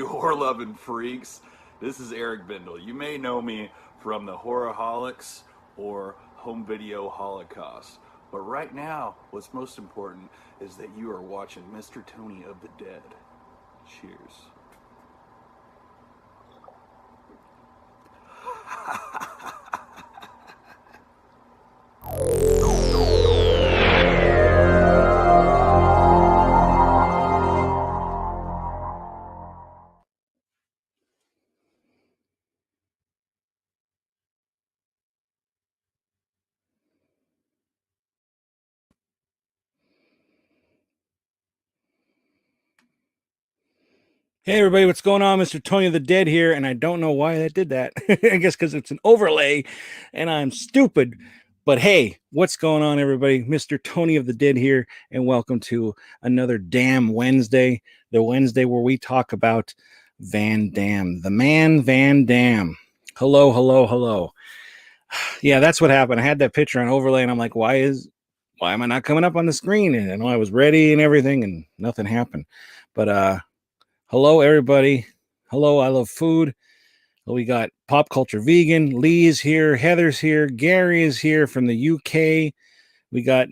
you horror-loving freaks. This is Eric Bindle. You may know me from the Horrorholics or Home Video Holocaust. But right now, what's most important is that you are watching Mr. Tony of the Dead. Cheers. Hey everybody, what's going on? Mr. Tony of the Dead here, and I don't know why I did that. I guess because it's an overlay and I'm stupid. But hey, what's going on everybody? Mr. Tony of the Dead here, and welcome to another Damn Wednesday, the Wednesday where we talk about Van Damme, the man Van Damme. Hello, hello, hello. Yeah, that's what happened. I had that picture on overlay and I'm like, why am I not coming up on the screen? And I know I was ready and everything and nothing happened. But hello, everybody. Hello, I love food. We got Pop Culture Vegan. Lee's here. Heather's here. Gary is here from the UK. We got,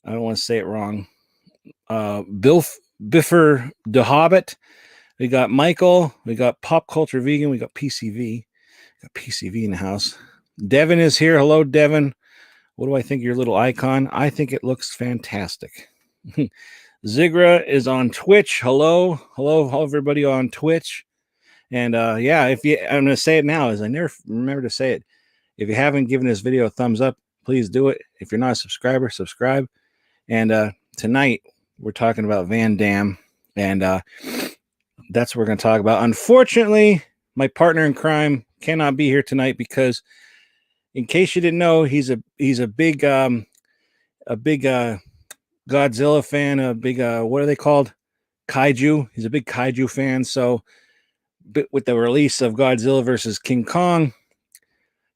I don't want to say it wrong, Biffer the Hobbit. We got Michael. We got Pop Culture Vegan. We got PCV. Got PCV in the house. Devin is here. Hello, Devin. What do I think of your little icon? I think it looks fantastic. Zigra is on Twitch. Hello everybody on Twitch. And yeah, I'm gonna say it now, as I never remember to say it. If you haven't given this video a thumbs up, please do it. If you're not a subscriber, subscribe. And tonight we're talking about Van Damme, and that's what we're gonna talk about. Unfortunately, my partner in crime cannot be here tonight because, in case you didn't know, he's a big Godzilla fan, a big what are they called? Kaiju. He's a big kaiju fan. So with the release of Godzilla versus King Kong,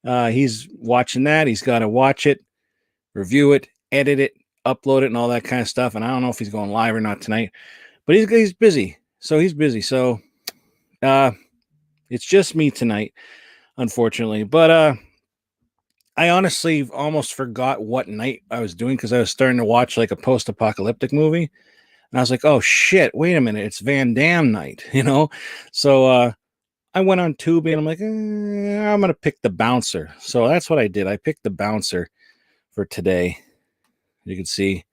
he's watching that. He's got to watch it, review it, edit it, upload it, and all that kind of stuff. And I don't know if he's going live or not tonight, but he's busy. So it's just me tonight, unfortunately. But I honestly almost forgot what night I was doing because I was starting to watch like a post-apocalyptic movie. And I was like, oh shit, wait a minute, it's Van Damme night, you know? So I went on Tubi and I'm like, I'm going to pick The Bouncer. So that's what I did. I picked The Bouncer for today. You can see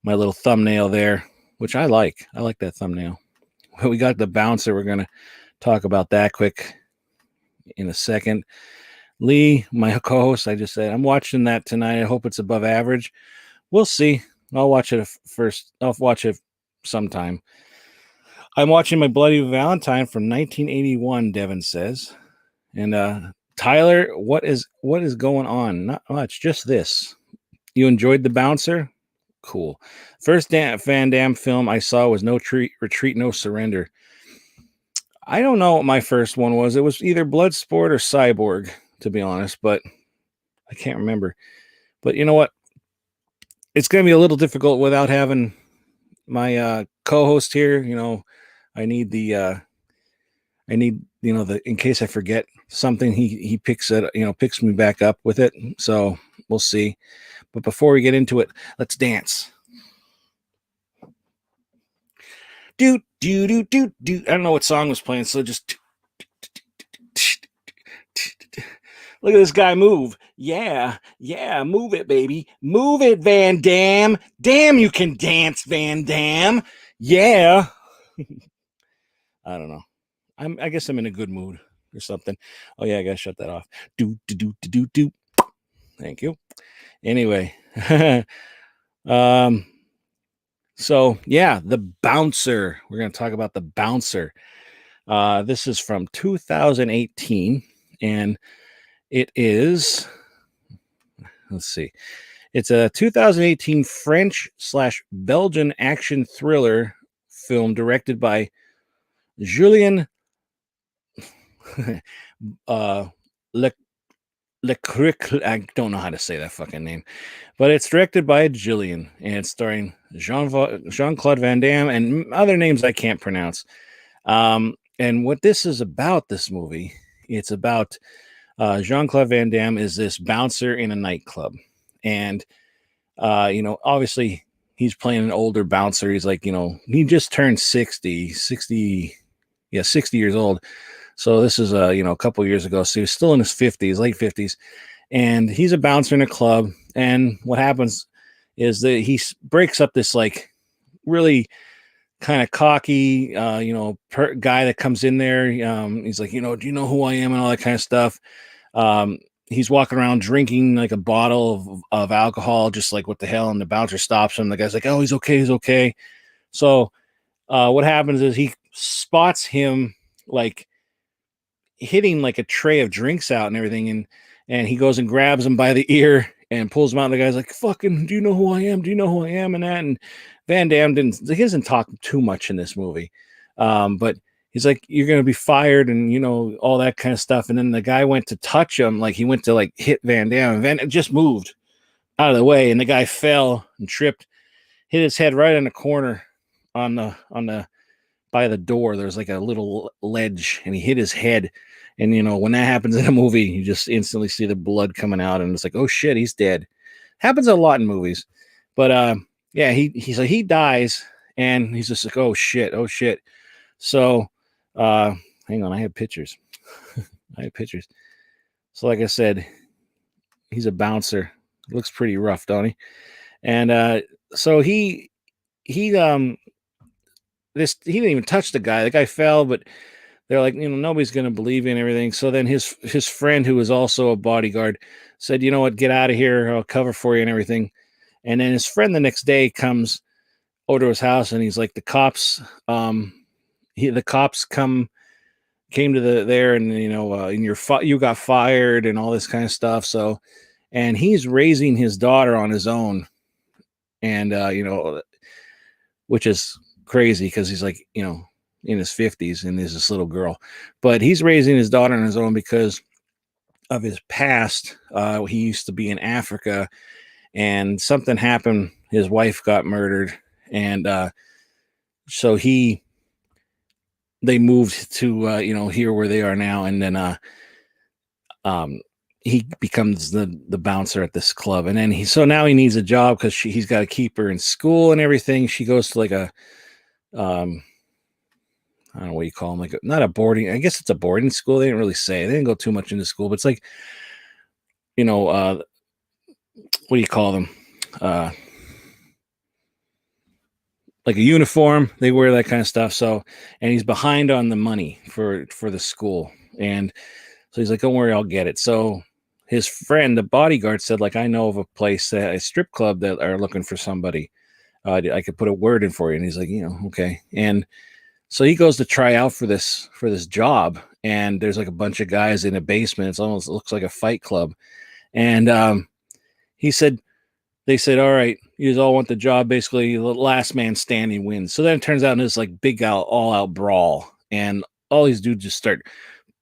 my little thumbnail there, which I like. I like that thumbnail. We got The Bouncer. We're going to talk about that quick in a second. Lee, my co-host, I just said, I'm watching that tonight. I hope it's above average. We'll see. I'll watch it first. I'll watch it sometime. I'm watching My Bloody Valentine from 1981, Devin says. And Tyler, what is going on? Not much, just this. You enjoyed The Bouncer? Cool. First Van Damme film I saw was No Retreat, No Surrender. I don't know what my first one was. It was either Bloodsport or Cyborg, to be honest, but I can't remember. But you know what? It's going to be a little difficult without having my co-host here. You know, I need in case I forget something, he picks me back up with it. So we'll see. But before we get into it, let's dance. Do do do do do. I don't know what song was playing, so just look at this guy move. Yeah, move it, baby. Move it, Van Damme. Damn, you can dance, Van Damme. Yeah. I don't know. I guess I'm in a good mood or something. Oh yeah, I gotta shut that off. Do do do do do. Thank you. Anyway. So yeah, The Bouncer. We're gonna talk about The Bouncer. This is from 2018, and it is, let's see, it's a 2018 French/Belgian action thriller film directed by Julien Leclerc. I don't know how to say that fucking name, but it's directed by Julien, and it's starring Jean-Claude Van Damme and other names I can't pronounce. And what this is about, this movie, it's about Jean-Claude Van Damme is this bouncer in a nightclub. And, obviously he's playing an older bouncer. He's like, he just turned 60 years old. So this is, a couple years ago. So he was still in his 50s, late 50s. And he's a bouncer in a club. And what happens is that he breaks up this like really kind of cocky, guy that comes in there. He's like, do you know who I am and all that kind of stuff. He's walking around drinking like a bottle of alcohol, just like what the hell. And the bouncer stops him. The guy's like, oh, he's okay. He's okay. So what happens is he spots him like hitting like a tray of drinks out and everything. And he goes and grabs him by the ear and pulls him out. And the guy's like, fucking, do you know who I am? Do you know who I am? And that, and Van Damme he doesn't talk too much in this movie. But he's like, you're going to be fired and, all that kind of stuff. And then the guy went to touch him. Like he went to like hit Van Damme. Van Damme just moved out of the way. And the guy fell and tripped, hit his head right in the corner by the door. There's like a little ledge and he hit his head. And, when that happens in a movie, you just instantly see the blood coming out and it's like, oh shit, he's dead. Happens a lot in movies. But, yeah, he dies and he's just like, oh shit. So, hang on, I have pictures. So like I said, he's a bouncer. Looks pretty rough, don't he? And, so he didn't even touch the guy. The guy fell, but they're like, nobody's going to believe you and everything. So then his friend, who was also a bodyguard, said, you know what, get out of here. I'll cover for you and everything. And then his friend the next day comes over to his house and he's like, the cops, the cops came to there and, you got fired and all this kind of stuff. So, and he's raising his daughter on his own. And, which is crazy because he's like, in his 50s and there's this little girl, but he's raising his daughter on his own because of his past. He used to be in Africa and something happened. His wife got murdered. And, so they moved to, here where they are now. And then, he becomes the bouncer at this club. And then so now he needs a job because he's got to keep her in school and everything. She goes to like a, I don't know what you call them, like not a boarding. I guess it's a boarding school. They didn't really say. They didn't go too much into school, but it's like, what do you call them? Like a uniform. They wear that kind of stuff. So, and he's behind on the money for the school, and so he's like, "Don't worry, I'll get it." So his friend, the bodyguard, said, "Like I know of a place, a strip club that are looking for somebody. I could put a word in for you." And he's like, okay, and so he goes to try out for this job, and there's like a bunch of guys in a basement. It looks like a fight club. And they said, all right, you all want the job. Basically, the last man standing wins. So then it turns out it's like big all out brawl. And all these dudes just start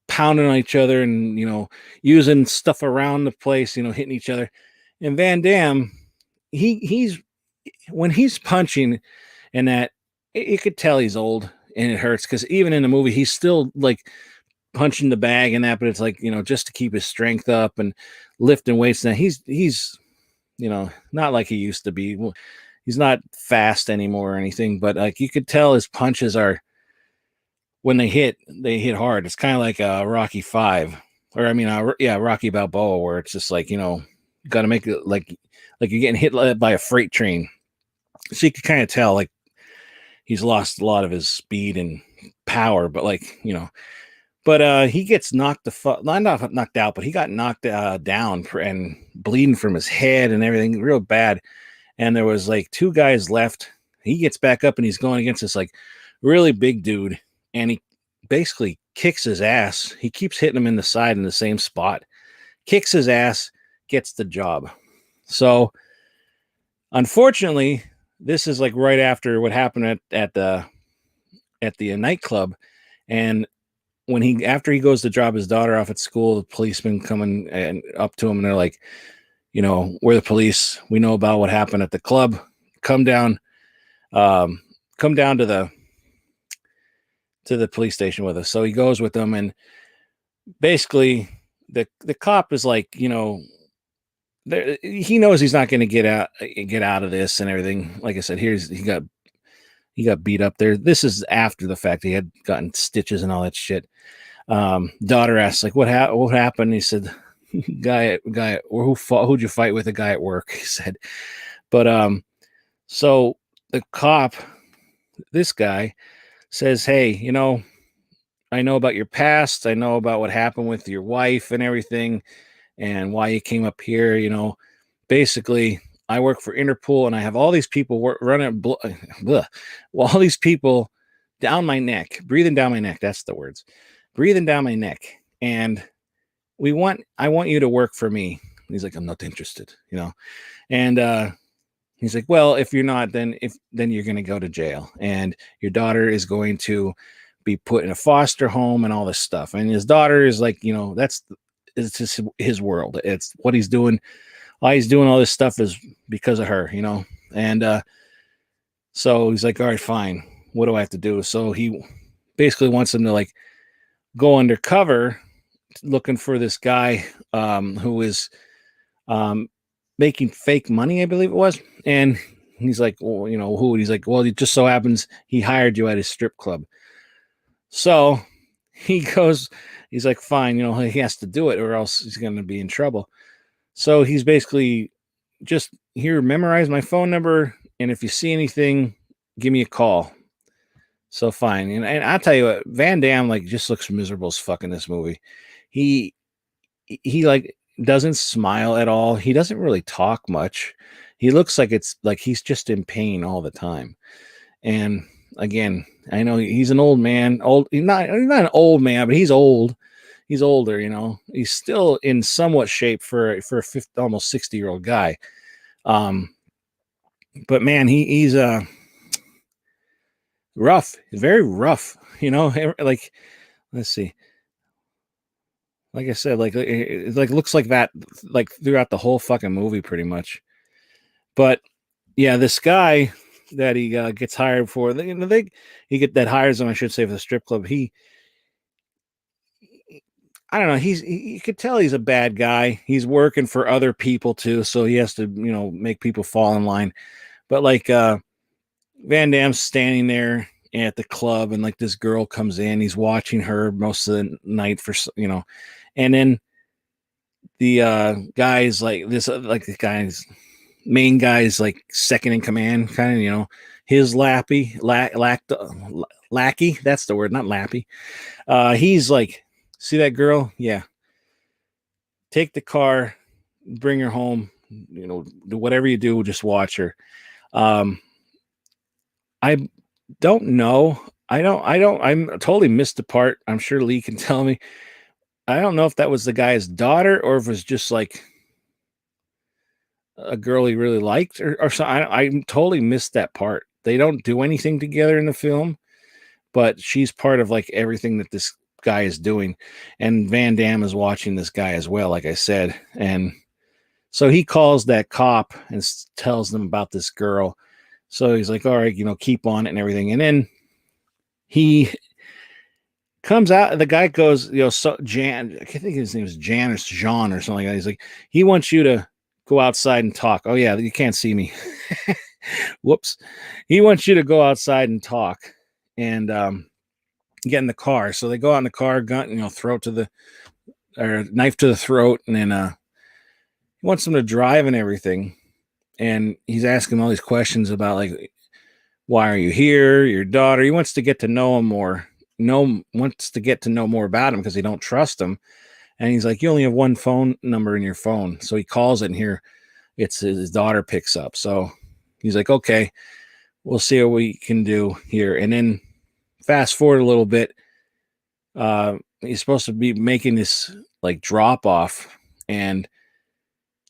pounding on each other and, using stuff around the place, hitting each other. And Van Damme, when he's punching and that, you could tell he's old. And it hurts because even in the movie, he's still like punching the bag and that, but it's like, just to keep his strength up and lifting weights. Now he's, not like he used to be. He's not fast anymore or anything, but like you could tell his punches are, when they hit hard. It's kind of like Rocky 5 or Rocky Balboa, where it's just like, you got to make it like you're getting hit by a freight train. So you can kind of tell like, he's lost a lot of his speed and power, but he gets not knocked out, but he got knocked down and bleeding from his head and everything real bad. And there was like two guys left. He gets back up and he's going against this like really big dude. And he basically kicks his ass. He keeps hitting him in the side in the same spot, kicks his ass, gets the job. So unfortunately, this is like right after what happened at the nightclub. And after he goes to drop his daughter off at school, the policemen coming and up to him and they're like, we're the police. We know about what happened at the club. Come down to to the police station with us. So he goes with them, and basically the cop is like, he knows he's not going to get out of this and everything. Like I said, he got beat up there. This is after the fact. He had gotten stitches and all that shit. Daughter asks, like, what happened? He said, guy, who'd you fight with? A guy at work, he said. But so the cop, this guy, says, hey, I know about your past. I know about what happened with your wife and everything, and why you came up here. Basically, I work for Interpol, and I have all these people running, all these people down my neck, breathing down my neck. That's the words, breathing down my neck. And I want you to work for me. He's like, I'm not interested, And he's like, well, if you're not, then you're going to go to jail, and your daughter is going to be put in a foster home and all this stuff. And his daughter is like, it's just his world. It's what he's doing. Why he's doing all this stuff is because of her, And so he's like, all right, fine. What do I have to do? So he basically wants him to like go undercover looking for this guy who is making fake money, I believe it was. And he's like, well, who? He's like, well, it just so happens he hired you at his strip club. So he goes, he's like, fine, he has to do it or else he's going to be in trouble. So he's basically just here, memorize my phone number, and if you see anything, give me a call. So fine. And I'll tell you what, Van Damme like just looks miserable as fuck in this movie. He like doesn't smile at all. He doesn't really talk much. He looks like it's like he's just in pain all the time. And again, I know he's an old man. He's not an old man, but he's old. He's older, He's still in somewhat shape for a almost 60-year-old guy. But man, he's rough, very rough. Like, let's see. Like I said, like it like looks like that like throughout the whole fucking movie, pretty much. But yeah, this guy that he gets hired for, that hires him, I should say, for the strip club. I don't know. You could tell he's a bad guy. He's working for other people too, so he has to, make people fall in line. But like Van Damme's standing there at the club, and like this girl comes in. He's watching her most of the night and then the guy's like this, like the guy's main guy's like second in command, kind of, his lackey. That's the word, not lappy. He's like, see that girl? Yeah. Take the car, bring her home, do whatever you do, just watch her. I don't know. I'm totally missed the part. I'm sure Lee can tell me. I don't know if that was the guy's daughter or if it was just like a girl he really liked or something. I totally missed that part. They don't do anything together in the film, but she's part of like everything that this guy is doing. And Van Damme is watching this guy as well, like I said. And so he calls that cop and tells them about this girl. So he's like, all right, keep on it and everything. And then he comes out, the guy goes, so Jan, I think his name is Janice Jean or something like that. He's like, he wants you to go outside and talk. Oh yeah, you can't see me. Whoops. He wants you to go outside and talk and get in the car. So they go out in the car, gun, throat to the, or knife to the throat, and then he wants them to drive and everything. And he's asking all these questions about like, why are you here? Your daughter. He wants to get to know him more. Wants to get to know more about him because he don't trust him. And he's like, you only have one phone number in your phone. So he calls it, and here it's his daughter picks up. So he's like, okay, we'll see what we can do here. And then fast forward a little bit. He's supposed to be making this like drop off, and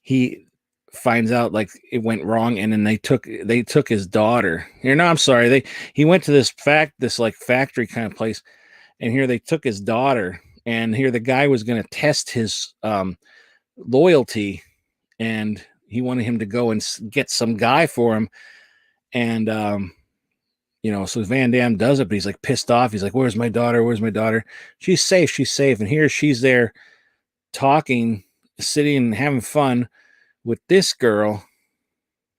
he finds out like it went wrong, and then they took his daughter. Here, no, I'm sorry. He went to this factory kind of place, and here they took his daughter, and here the guy was going to test his loyalty, and he wanted him to go and get some guy for him, and so Van Damme does it, but he's like pissed off. He's like, where's my daughter? Where's my daughter? She's safe. She's safe. And here she's there talking, sitting and having fun with this girl.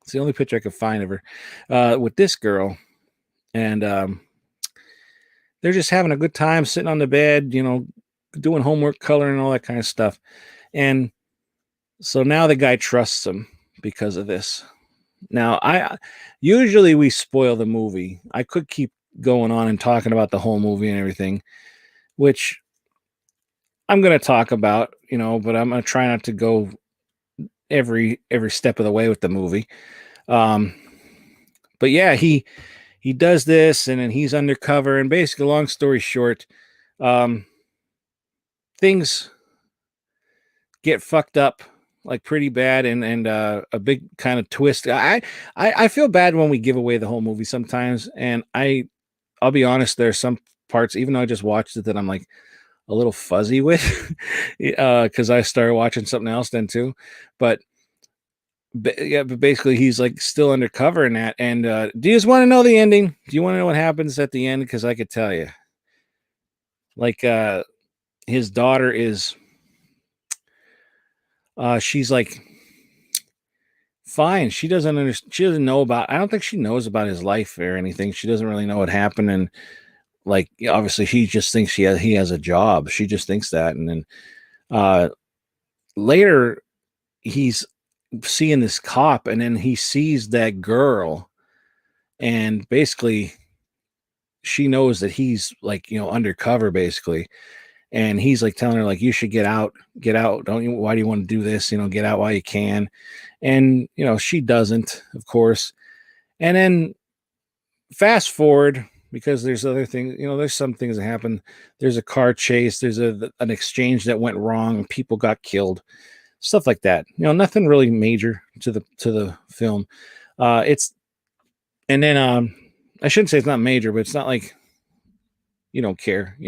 It's the only picture I could find of her, with this girl. And they're just having a good time sitting on the bed, doing homework, coloring, all that kind of stuff. And so now the guy trusts him because of this. Now, usually we spoil the movie. I could keep going on and talking about the whole movie and everything, which I'm going to talk about, but I'm going to try not to go every step of the way with the movie. But yeah, he does this, and then he's undercover, and basically, long story short, things get fucked up like pretty bad, and a big kind of twist. I feel bad when we give away the whole movie sometimes, and I'll be honest, there's some parts, even though I just watched it, that I'm like a little fuzzy with, because I started watching something else then too. But yeah, but basically he's like still undercover in that. And do you just want to know the ending? Do you want to know what happens at the end? Because I could tell you. Like his daughter is she's like fine. She doesn't understand. She doesn't know about. I don't think she knows about his life or anything. She doesn't really know what happened. And like obviously, he just thinks he has a job. She just thinks that. And then later, he's seeing this cop, and then he sees that girl, and basically, she knows that he's like undercover basically. And he's like telling her, like, you should get out. Don't you? Why do you want to do this? Get out while you can. And, she doesn't, of course. And then fast forward, because there's other things, there's some things that happen. There's a car chase. There's an exchange that went wrong. People got killed, stuff like that. Nothing really major to the film. And then, I shouldn't say it's not major, but it's not like you don't care,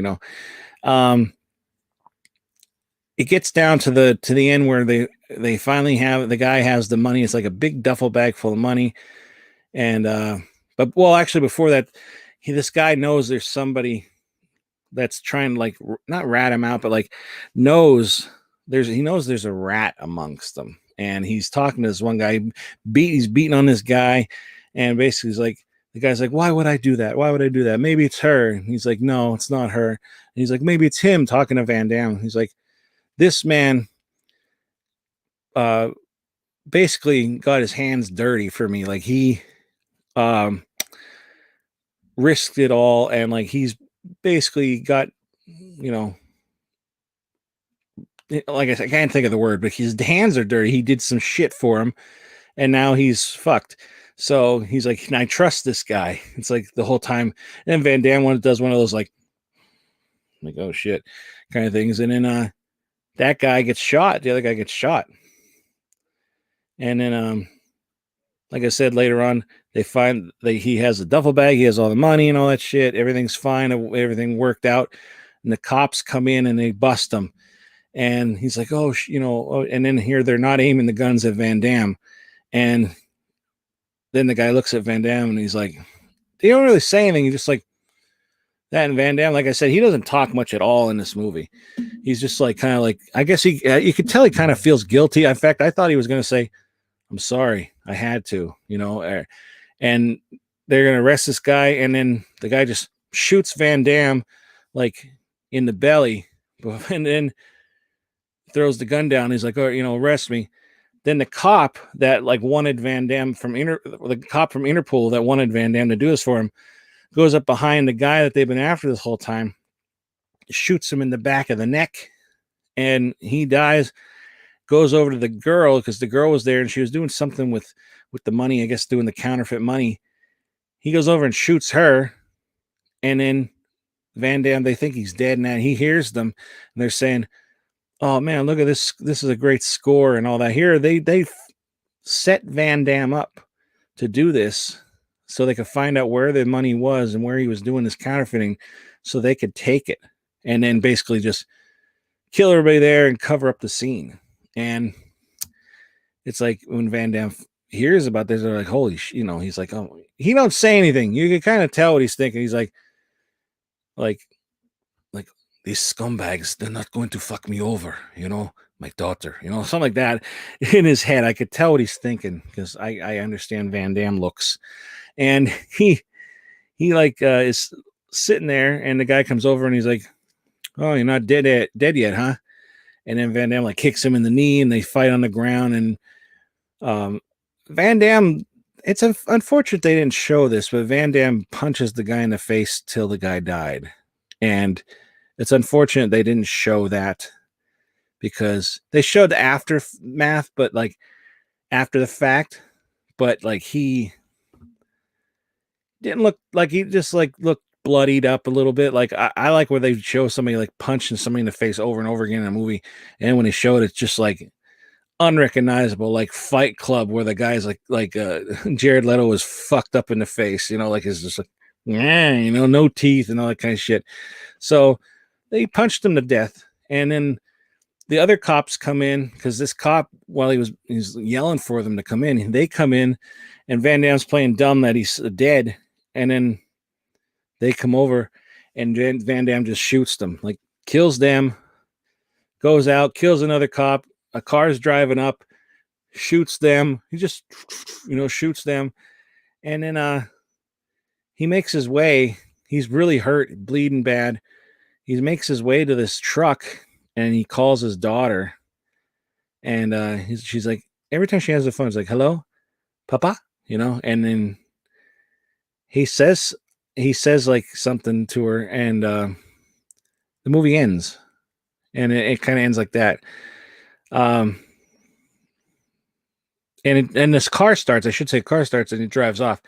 it gets down to the end where they finally have, the guy has the money. It's like a big duffel bag full of money. And but well, actually before that, this guy knows there's somebody that's trying to like not rat him out, but like he knows there's a rat amongst them. And he's talking to this one guy, he's beating on this guy, and basically he's like, the guy's like, why would I do that? Why would I do that? Maybe it's her. And he's like, no, it's not her. And he's like, maybe it's him, talking to Van Damme. He's like, this man basically got his hands dirty for me. Like he risked it all, and like he's basically got, like I can't think of the word, but his hands are dirty. He did some shit for him, and now he's fucked. So he's like, can I trust this guy? It's like the whole time. And then Van Damme does one of those like oh shit kind of things. And then that guy gets shot. The other guy gets shot. And then like I said, later on, they find that he has a duffel bag. He has all the money and all that shit. Everything's fine. Everything worked out. And the cops come in and they bust him. And he's like, and then here they're not aiming the guns at Van Damme. And then the guy looks at Van Damme and he's like, they don't really say anything. He's just like that. And Van Damme, like I said, he doesn't talk much at all in this movie. He's just like, kind of like, I guess you could tell he kind of feels guilty. In fact, I thought he was going to say, I'm sorry, I had to, and they're going to arrest this guy. And then the guy just shoots Van Damme like in the belly, and then throws the gun down. He's like, oh, arrest me. Then the cop that like wanted Van Damme the cop from Interpol that wanted Van Damme to do this for him goes up behind the guy that they've been after this whole time, shoots him in the back of the neck, and he dies. Goes over to the girl, because the girl was there and she was doing something with the money, I guess doing the counterfeit money. He goes over and shoots her, and then Van Damme, they think he's dead, and he hears them, and they're saying, oh man, look at this. This is a great score and all that. Here, they set Van Damme up to do this so they could find out where the money was and where he was doing this counterfeiting so they could take it and then basically just kill everybody there and cover up the scene. And it's like when Van Damme, hears about this, they're like, holy he's like, oh, he don't say anything. You can kind of tell what he's thinking. He's like like these scumbags, they're not going to fuck me over, my daughter, something like that in his head. I could tell what he's thinking because I understand Van Damme looks. And he is sitting there, and the guy comes over and he's like, oh, you're not dead yet, huh? And then Van Damme like kicks him in the knee, and they fight on the ground. And Van Damme, it's unfortunate they didn't show this, but Van Damme punches the guy in the face till the guy died. And it's unfortunate they didn't show that, because they showed the aftermath, but like after the fact, but like he didn't look like, he just like looked bloodied up a little bit. Like I like where they show somebody like punching somebody in the face over and over again in a movie, and when they showed it, it's just like unrecognizable, like Fight Club, where the guy's like Jared Leto was fucked up in the face, like it's just like, yeah, no teeth and all that kind of shit. So they punched him to death, and then the other cops come in, because this cop, while he's yelling for them to come in, they come in, and Van Damme's playing dumb that he's dead, and then they come over, and Van Damme just shoots them, like kills them, goes out, kills another cop. A car's driving up, shoots them. He just, shoots them, and then he makes his way. He's really hurt, bleeding bad. He makes his way to this truck, and he calls his daughter, and she's like, every time she has the phone, it's like, hello, papa, and then he says like something to her, and the movie ends, and it kind of ends like that. And this car starts, and he drives off.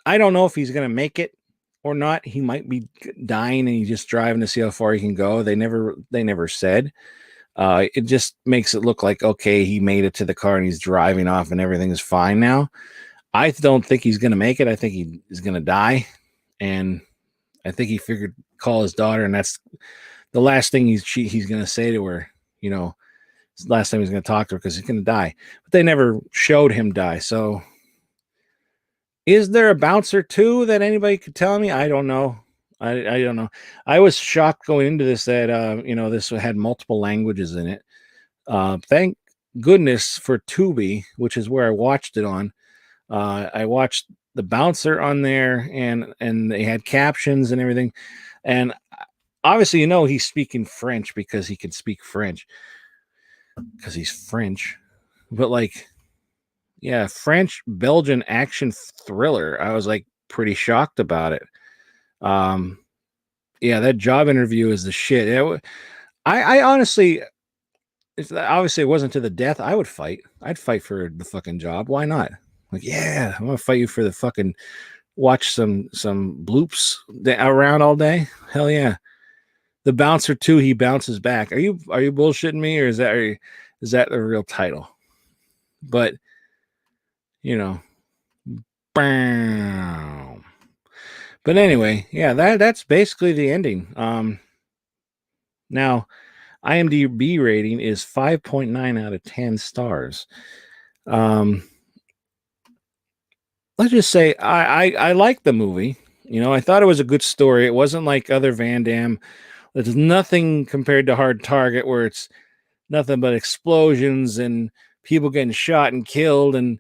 I don't know if he's going to make it or not. He might be dying, and he's just driving to see how far he can go. They never said. It just makes it look like, okay, he made it to the car and he's driving off and everything is fine now. I don't think he's going to make it. I think he is going to die. And I think he figured call his daughter, and that's the last thing he's going to say to her, it's the last time he's going to talk to her, because he's going to die. But they never showed him die. So is there a bouncer too that anybody could tell me? I don't know. I don't know. I was shocked going into this that, this had multiple languages in it. Thank goodness for Tubi, which is where I watched it on. I watched the bouncer on there, and they had captions and everything. And obviously, he's speaking French because he can speak French because he's French. But like, yeah, French Belgian action thriller. I was like pretty shocked about it. Yeah, that job interview is the shit. I honestly, obviously it wasn't to the death, I would fight. I'd fight for the fucking job. Why not? Like, yeah, I'm gonna fight you for the fucking watch some bloops around all day. Hell yeah. The bouncer too, he bounces back. Are you bullshitting me, or is that the real title? But bam. But anyway, yeah, that's basically the ending. Now IMDb rating is 5.9 out of 10 stars. Let's just say I like the movie. I thought it was a good story. It wasn't like other Van Damme. There's nothing compared to Hard Target, where it's nothing but explosions and people getting shot and killed, and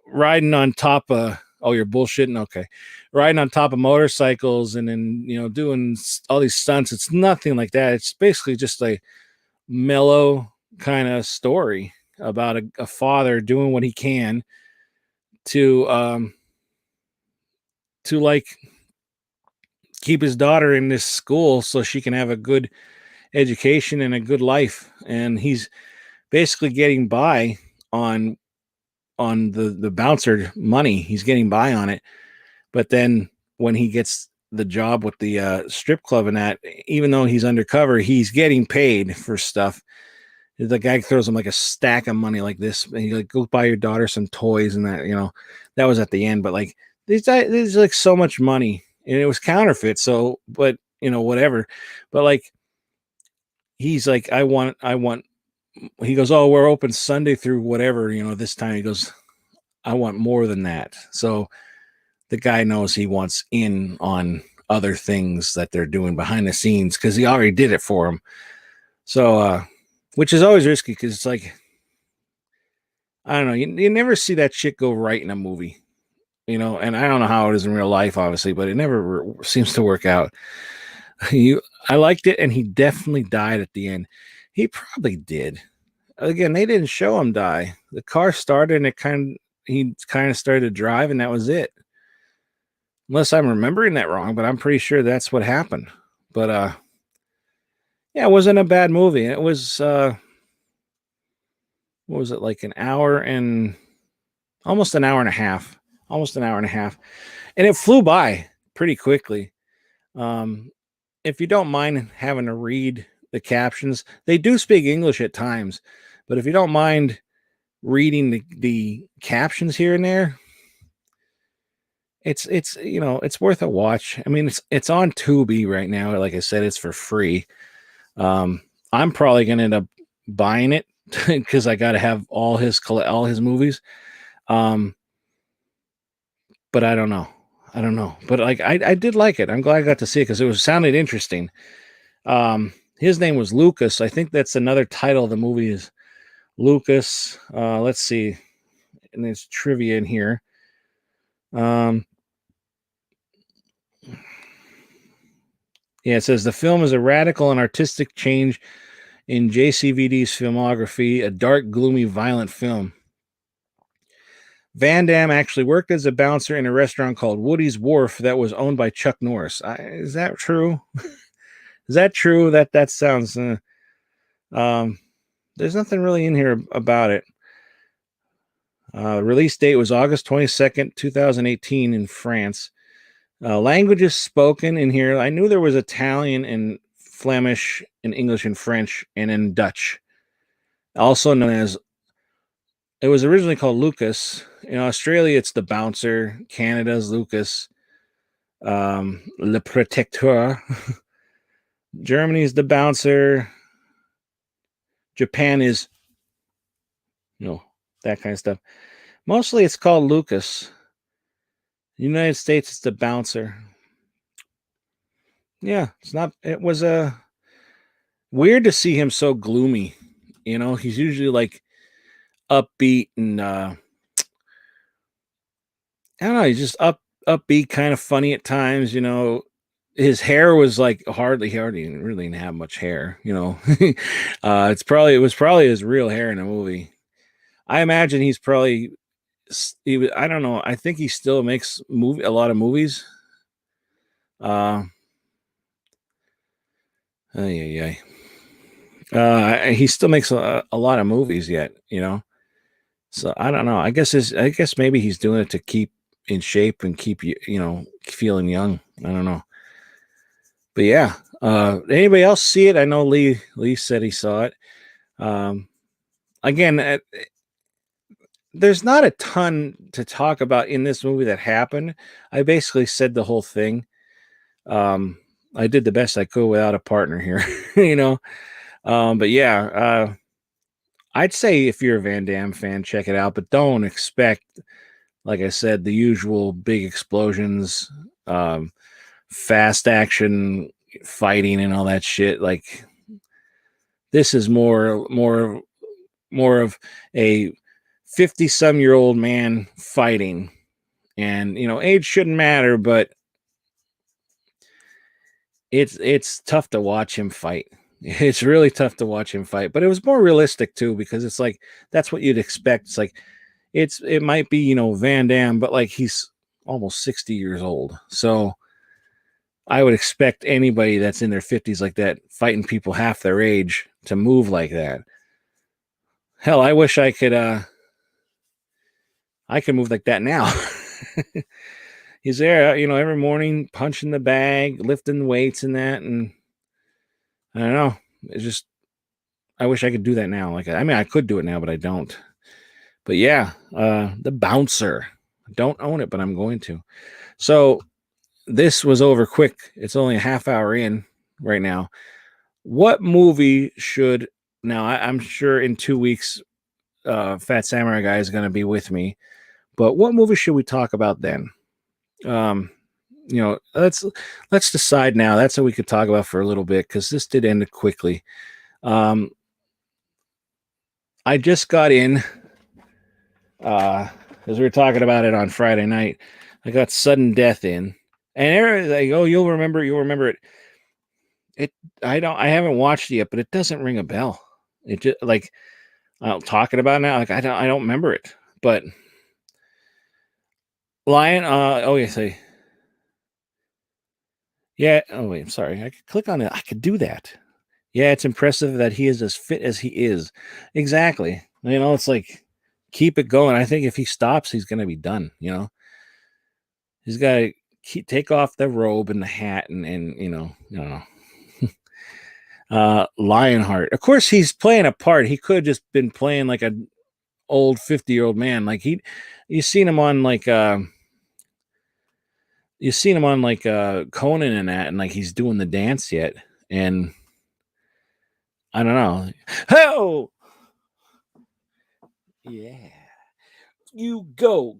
riding on top of, oh, you're bullshitting, okay, riding on top of motorcycles, and then doing all these stunts. It's nothing like that. It's basically just a mellow kind of story about a father doing what he can to like keep his daughter in this school so she can have a good education and a good life. And he's basically getting by on the bouncer money. He's getting by on it. But then when he gets the job with the strip club and that, even though he's undercover, he's getting paid for stuff. The guy throws him like a stack of money like this, and he like, go buy your daughter some toys, and that, that was at the end. But like, there's like so much money, and it was counterfeit. So, but whatever. But like, he's like, I want he goes, "Oh, we're open Sunday through whatever, this time." He goes, "I want more than that." So the guy knows he wants in on other things that they're doing behind the scenes because he already did it for him. So, which is always risky because it's like, I don't know, you never see that shit go right in a movie, and I don't know how it is in real life, obviously, but it never seems to work out. I liked it, and he definitely died at the end. He probably did. Again, they didn't show him die. The car started, and he kind of started to drive, and that was it. Unless I'm remembering that wrong, but I'm pretty sure that's what happened. But yeah, it wasn't a bad movie. It was what was it, like an hour and almost an hour and a half, and it flew by pretty quickly. If you don't mind having to read the captions, they do speak English at times, but if you don't mind reading the captions here and there, it's worth a watch. I mean, it's on Tubi right now. Like I said, it's for free. I'm probably gonna end up buying it because I got to have all his movies. But I don't know. But like I did like it. I'm glad I got to see it because it sounded interesting. His name was Lucas. I think that's another title of the movie is Lucas. Let's see. And there's trivia in here. Yeah, it says the film is a radical and artistic change in JCVD's filmography, a dark, gloomy, violent film. Van Damme actually worked as a bouncer in a restaurant called Woody's Wharf that was owned by Chuck Norris. Is that true? Is that true? That sounds... there's nothing really in here about it. Release date was August 22nd, 2018 in France. Languages spoken in here. I knew there was Italian and Flemish and English and French and in Dutch. Also known as, it was originally called Lucas. In Australia, it's the bouncer. Canada's Lucas. Le Protecteur. Germany's the bouncer. Japan is, that kind of stuff. Mostly it's called Lucas. United States, it's the bouncer. Yeah, it was weird to see him so gloomy. He's usually like upbeat and I don't know, he's just upbeat, kind of funny at times. His hair was like he hardly really didn't have much hair. It was probably his real hair in the movie. I imagine I don't know. I think he still makes a lot of movies. He still makes a lot of movies yet, So I don't know. I guess maybe he's doing it to keep in shape and keep feeling young. I don't know. But yeah. Anybody else see it? I know Lee said he saw it. Again, there's not a ton to talk about in this movie that happened. I basically said the whole thing. I did the best I could without a partner here, but yeah, I'd say if you're a Van Damme fan, check it out, but don't expect, like I said, the usual big explosions, fast action fighting and all that shit. Like, this is more of a 50-some-year-old man fighting, and age shouldn't matter, but it's tough to watch him fight. It's really tough to watch him fight, but it was more realistic too, because it's like that's what you'd expect. It's like it might be Van Damme, but like he's almost 60 years old, so I would expect anybody that's in their 50s like that fighting people half their age to move like that. Hell, I wish I could move like that now. He's there, every morning punching the bag, lifting weights and that, and I don't know. It's just, I wish I could do that now. Like, I mean, I could do it now, but I don't. But yeah, the bouncer. I don't own it, but I'm going to. So this was over quick. It's only a half hour in right now. What movie should Now, I'm sure in 2 weeks, Fat Samurai Guy is going to be with me. But what movie should we talk about then? Let's decide now. That's what we could talk about for a little bit, because this did end quickly. I just got in, as we were talking about it on Friday night. I got Sudden Death in, and everyone's like, "Oh, you'll remember it." I haven't watched it yet, but it doesn't ring a bell. It just like I'm talking about it now. Like I don't remember it, but Lion. Oh yes, yeah. Oh wait, I'm sorry. I could click on it. I could do that. Yeah, it's impressive that he is as fit as he is. Exactly. It's like keep it going. I think if he stops, he's going to be done. He's got to take off the robe and the hat and Lionheart. Of course, he's playing a part. He could have just been playing like an old 50-year-old man. Like you've seen him on like Conan and that, and like he's doing the dance yet, and I don't know. Oh, yeah. You go.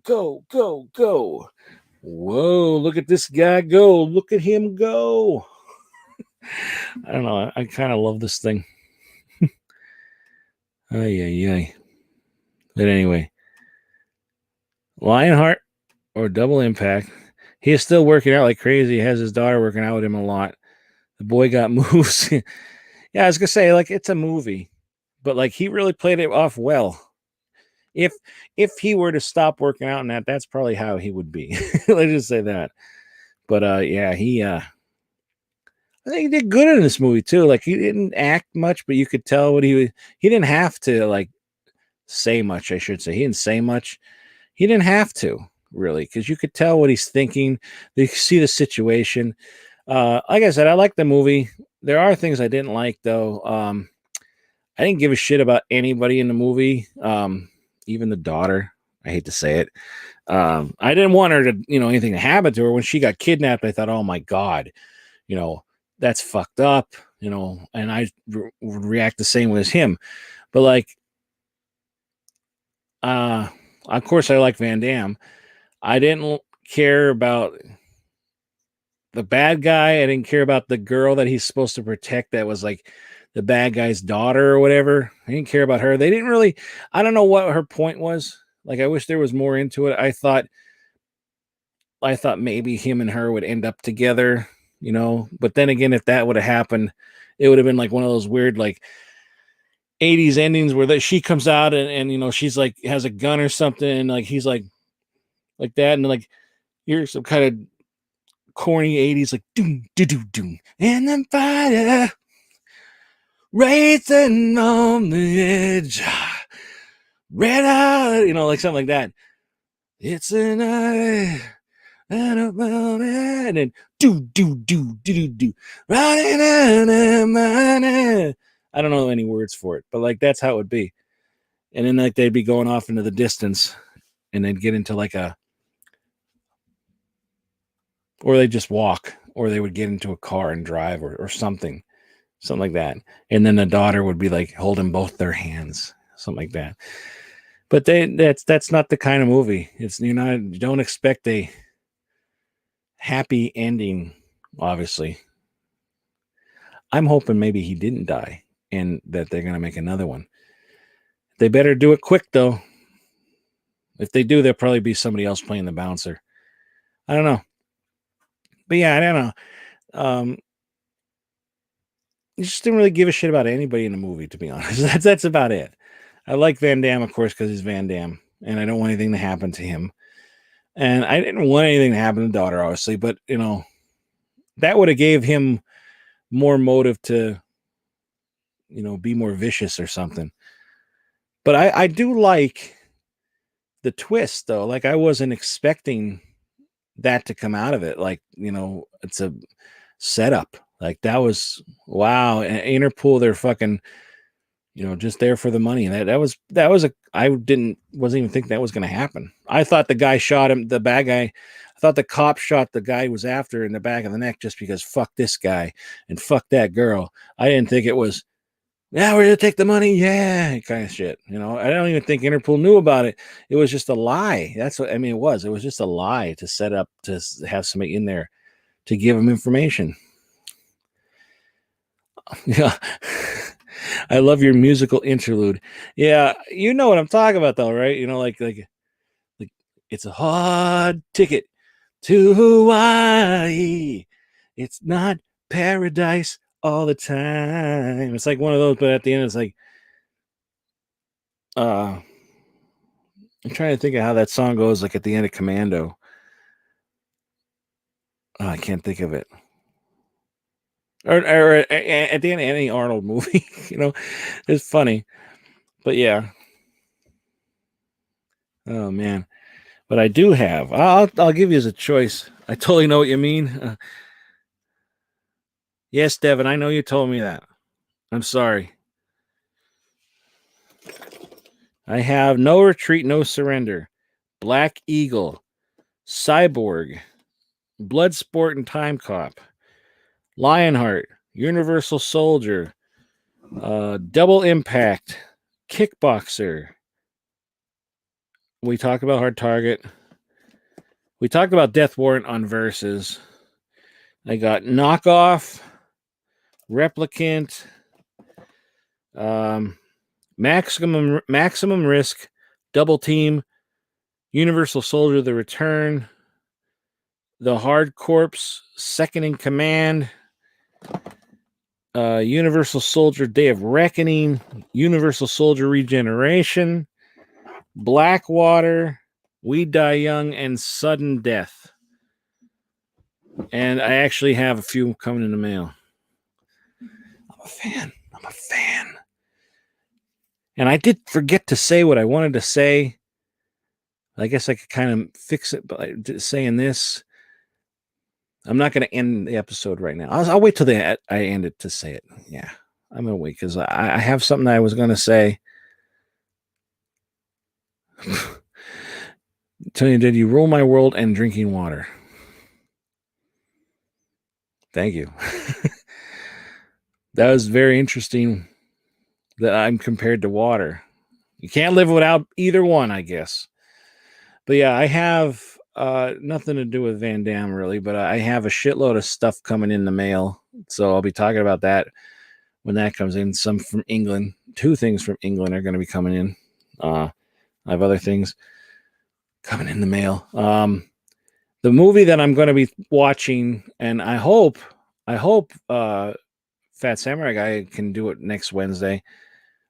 Whoa, look at this guy go. Look at him go. I don't know. I kind of love this thing. Ay. But anyway, Lionheart or Double Impact. He is still working out like crazy. He has his daughter working out with him a lot. The boy got moves. Yeah, I was going to say, like, it's a movie. But, like, he really played it off well. If he were to stop working out and that's probably how he would be. Let's just say that. But yeah, I think he did good in this movie too. Like he didn't act much, but you could tell what he didn't have to like say much, I should say. He didn't say much. He didn't have to really, because you could tell what he's thinking. You see the situation. Like I said, I like the movie. There are things I didn't like though. I didn't give a shit about anybody in the movie. Even the daughter. I hate to say it. I didn't want her to, anything to happen to her. When she got kidnapped, I thought, oh my God, that's fucked up, and I would react the same way as him. But like, of course I like Van Damme. I didn't care about the bad guy. I didn't care about the girl that he's supposed to protect. That was like the bad guy's daughter or whatever. I didn't care about her. They didn't really, I don't know what her point was. Like, I wish there was more into it. I thought maybe him and her would end up together, but then again, if that would have happened, it would have been like one of those weird, like 80s endings where she comes out and she's like, has a gun or something. And like, he's like that. And like, you're some kind of corny 80s, like doom, doom, and then fire racing on the edge, red out, like something like that. It's an eye and a moment, and do running out of money. I don't know any words for it, but like that's how it would be. And then like they'd be going off into the distance, and they'd get into like or they just walk, or they would get into a car and drive, or something like that. And then the daughter would be like holding both their hands, something like that. But that's not the kind of movie. It's, you don't expect a happy ending. Obviously, I'm hoping maybe he didn't die and that they're gonna make another one. They better do it quick though. If they do, there'll probably be somebody else playing the bouncer. I don't know. But yeah, I don't know. You just didn't really give a shit about anybody in the movie, to be honest. That's about it. I like Van Damme, of course, because he's Van Damme, and I don't want anything to happen to him. And I didn't want anything to happen to the daughter, obviously, but that would have gave him more motive to, be more vicious or something. But I do like the twist, though. Like, I wasn't expecting that to come out of it. Like, it's a setup. Like, that was, wow. And Interpol, they're fucking, just there for the money. That was I wasn't even thinking that was going to happen. I thought the guy shot him, the bad guy. I thought the cop shot the guy he was after in the back of the neck just because fuck this guy and fuck that girl. I didn't think it was Yeah, we're gonna take the money, yeah, kind of shit. You know, I don't even think Interpol knew about it. It was just a lie. That's what I mean. It was. It was just a lie to set up to have somebody in there to give them information. Yeah. I love your musical interlude. Yeah, you know what I'm talking about, though, right? You know, like it's a hard ticket to Hawaii. It's not paradise all the time. It's like one of those, but at the end, it's like, I'm trying to think of how that song goes, like at the end of Commando. Oh, I can't think of it. Or at the end of any Arnold movie, you know, it's funny. But yeah. Oh man. But I do have. I'll give you as a choice. I totally know what you mean. Yes, Devin, I know you told me that. I'm sorry. I have No Retreat, No Surrender, Black Eagle, Cyborg, Bloodsport and Time Cop, Lionheart, Universal Soldier, Double Impact, Kickboxer. We talked about Hard Target. We talked about Death Warrant on Versus. I got Knockoff, Replicant, Maximum Risk, Double Team, Universal Soldier: The Return, The Hard Corpse, Second in Command, Universal Soldier: Day of Reckoning, Universal Soldier: Regeneration, Blackwater, We Die Young, and Sudden Death. And I actually have a few coming in the mail. I'm a fan. And I did forget to say what I wanted to say. I guess I could kind of fix it by saying this. I'm not going to end the episode right now. I'll wait till I end it to say it. Yeah, I'm going to wait because I have something that I was going to say. Tony, did you rule my world and drinking water? Thank you. That was very interesting that I'm compared to water. You can't live without either one, I guess. But yeah, I have nothing to do with Van Damme really, but I have a shitload of stuff coming in the mail. So I'll be talking about that when that comes in. Some from England. 2 things from England are going to be coming in. I have other things coming in the mail. The movie that I'm going to be watching, and I hope Fat Samurai Guy can do it next Wednesday.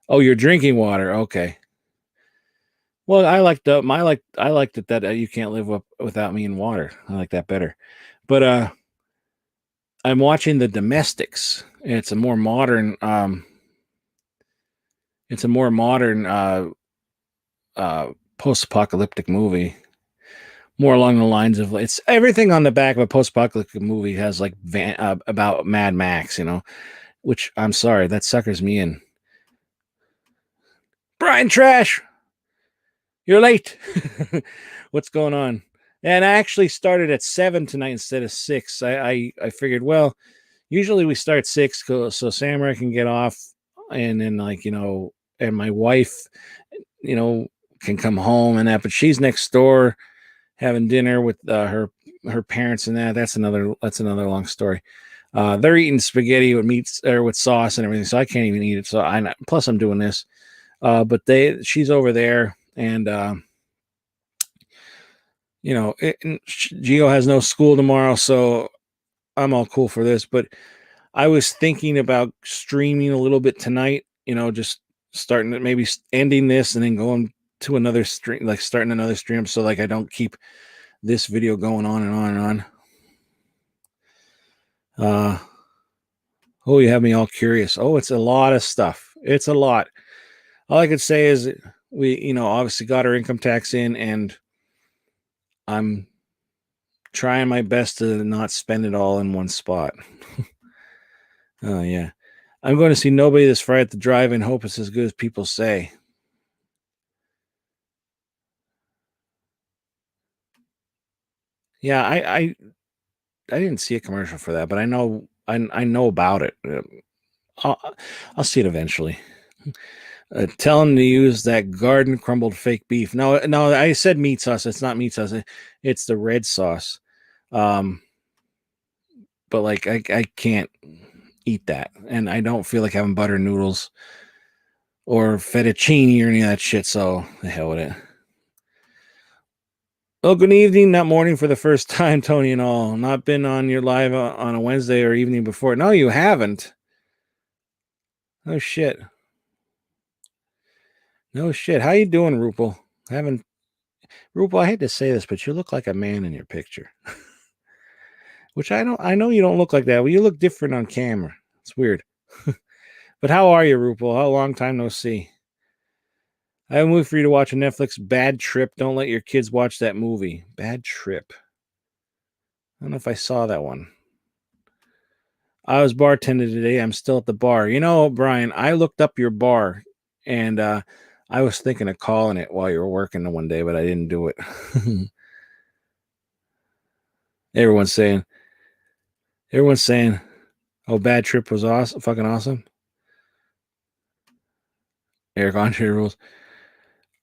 Oh, you're drinking water. Okay. Well, I liked it that you can't live without me in water. I like that better. But I'm watching The Domestics. It's a more modern post-apocalyptic movie. More along the lines of it's everything on the back of a post-apocalyptic movie has like about Mad Max, you know, which I'm sorry, that suckers me in. Brian Trash, you're late. What's going on? And I actually started at 7 tonight instead of 6. I figured, well, usually we start 6 so Samurai can get off, and then and my wife, can come home and that. But she's next door having dinner with her parents and that. That's another long story. They're eating spaghetti with meats or with sauce and everything, so I can't even eat it. So plus I'm doing this. But she's over there, and Gio has no school tomorrow, so I'm all cool for this. But I was thinking about streaming a little bit tonight, just starting maybe ending this and then going to another stream, like starting another stream, so like I don't keep this video going on and on and on. Oh, you have me all curious. Oh, it's a lot of stuff. It's a lot. All I could say is we, obviously got our income tax in, and I'm trying my best to not spend it all in one spot. Oh, yeah. I'm going to see Nobody this Friday at the drive-in. Hope it's as good as people say. Yeah, I didn't see a commercial for that, but I know about it. I'll see it eventually. Tell him to use that garden crumbled fake beef. No, I said meat sauce. It's not meat sauce. It's the red sauce. But like I can't eat that, and I don't feel like having butter noodles or fettuccine or any of that shit. So the hell with it. Well, good evening, not morning for the first time, Tony and all. Not been on your live on a Wednesday or evening before. No, you haven't. Oh shit. No shit. How you doing, Rupal? Rupal, I hate to say this, but you look like a man in your picture. Which I know you don't look like that. Well, you look different on camera. It's weird. But how are you, Rupal? How long time no see? I have a movie for you to watch on Netflix, Bad Trip. Don't let your kids watch that movie. Bad Trip. I don't know if I saw that one. I was bartending today. I'm still at the bar. You know, Brian, I looked up your bar, and I was thinking of calling it while you were working one day, but I didn't do it. Everyone's saying, oh, Bad Trip was awesome, fucking awesome. Eric Andre rules.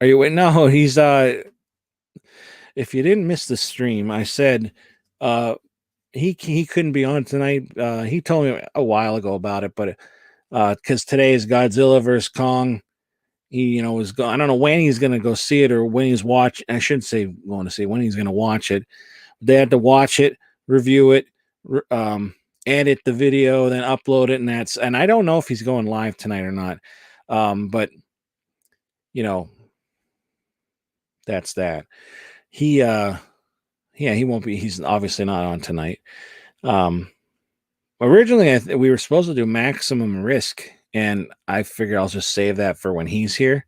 Are you waiting? No, he's if you didn't miss the stream, I said he couldn't be on tonight. He told me a while ago about it, but because today is Godzilla versus Kong. He, was going. I don't know when he's going to go see it or when he's watching. I shouldn't say going to see when he's going to watch it. They had to watch it, review it, edit the video, then upload it, and I don't know if he's going live tonight or not. But that's that. He he won't be. He's obviously not on tonight. Originally, we were supposed to do Maximum Risk, and I figure I'll just save that for when he's here.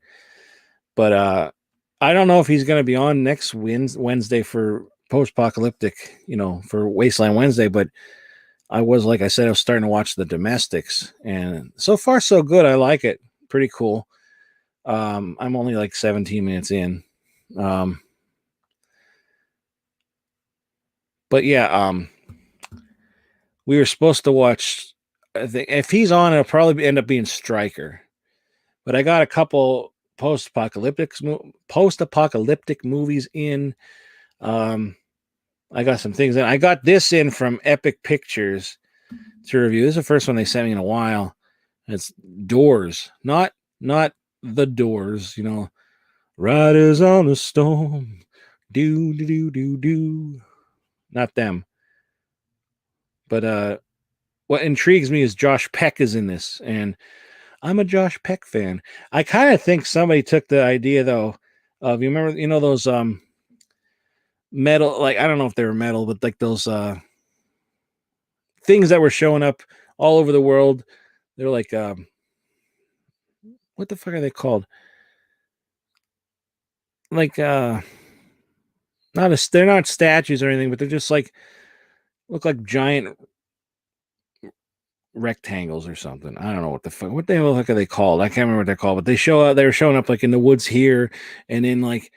But I don't know if he's going to be on next Wednesday for post-apocalyptic, for Wasteland Wednesday. But like I said, I was starting to watch The Domestics, and so far so good. I like it. Pretty cool. I'm only like 17 minutes in. But yeah, we were supposed to watch. I think if he's on, it'll probably end up being Striker. But I got a couple post-apocalyptic movies in. I got some things in. I got this in from Epic Pictures to review. This is the first one they sent me in a while. It's Doors, not The Doors. Riders on the Storm. Do do do do do. Not them. But what intrigues me is Josh Peck is in this, and I'm a Josh Peck fan. I kind of think somebody took the idea though of you remember those metal, like I don't know if they were metal, but like those things that were showing up all over the world. They're like what the fuck are they called? Like they're not statues or anything, but they're just like look like giant rectangles or something. I don't know what the hell are they called? I can't remember what they're called, but they were showing up like in the woods here and in like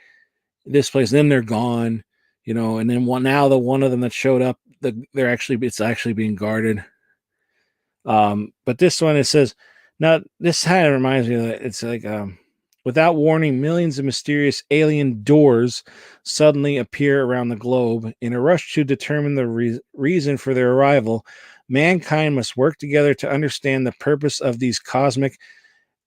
this place. Then they're gone, and then the one of them that showed up, it's actually being guarded. But this one, it says, now this kind of reminds me of that. It's like, without warning, millions of mysterious alien doors suddenly appear around the globe. In a rush to determine the reason for their arrival, mankind must work together to understand the purpose of these cosmic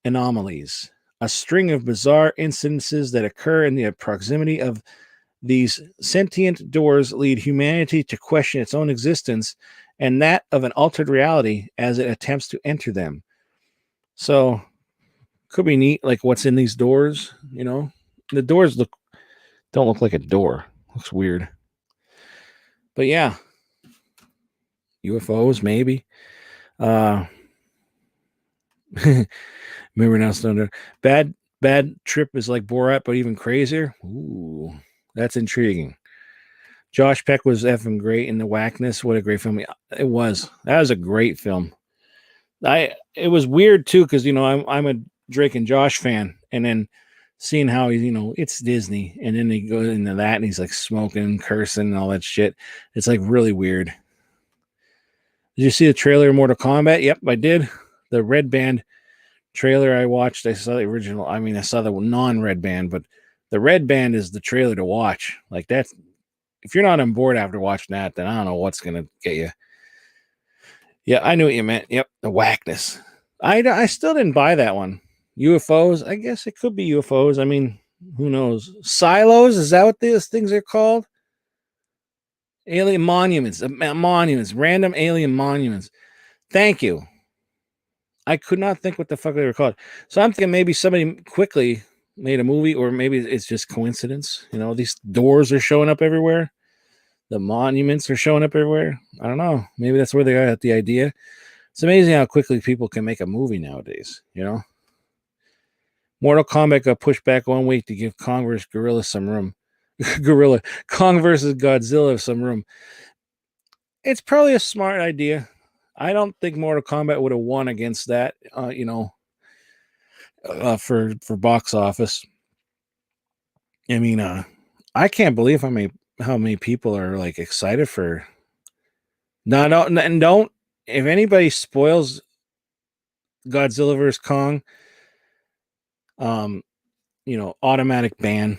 anomalies. A string of bizarre incidences that occur in the proximity of these sentient doors lead humanity to question its own existence and that of an altered reality as it attempts to enter them. So, could be neat, like what's in these doors, The doors don't look like a door. Looks weird. But yeah. UFOs, maybe. Remember now, Thunder. Bad Trip is like Borat, but even crazier. Ooh, that's intriguing. Josh Peck was effing great in The Whackness. What a great film. It was. That was a great film. It was weird too, because I'm a Drake and Josh fan, and then seeing how he's, it's Disney, and then he goes into that and he's like smoking, cursing, and all that shit. It's like really weird. Did you see the trailer of Mortal Kombat? Yep, I did. the Red Band trailer I watched. I saw the original. I mean, I saw the non-Red Band, but the Red Band is the trailer to watch. Like that's if you're not on board after watching that, then I don't know what's gonna get you. Yeah, I knew what you meant. Yep, the whackness. I still didn't buy that one. UFOs. I guess it could be UFOs. I mean, who knows? Silos. Is that what these things are called? Alien monuments. Monuments. Random alien monuments. Thank you. I could not think what the fuck they were called. So I'm thinking maybe somebody quickly made a movie, or maybe it's just coincidence. You know, these doors are showing up everywhere. The monuments are showing up everywhere. I don't know. Maybe that's where they got the idea. It's amazing how quickly people can make a movie nowadays. You know, Mortal Kombat got pushed back 1 week to give Kong versus Gorilla some room. Kong versus Godzilla some room. It's probably a smart idea. I don't think Mortal Kombat would have won against that. For box office. I mean, I can't believe how many people are like excited for. No, and don't. If anybody spoils Godzilla vs Kong, automatic ban.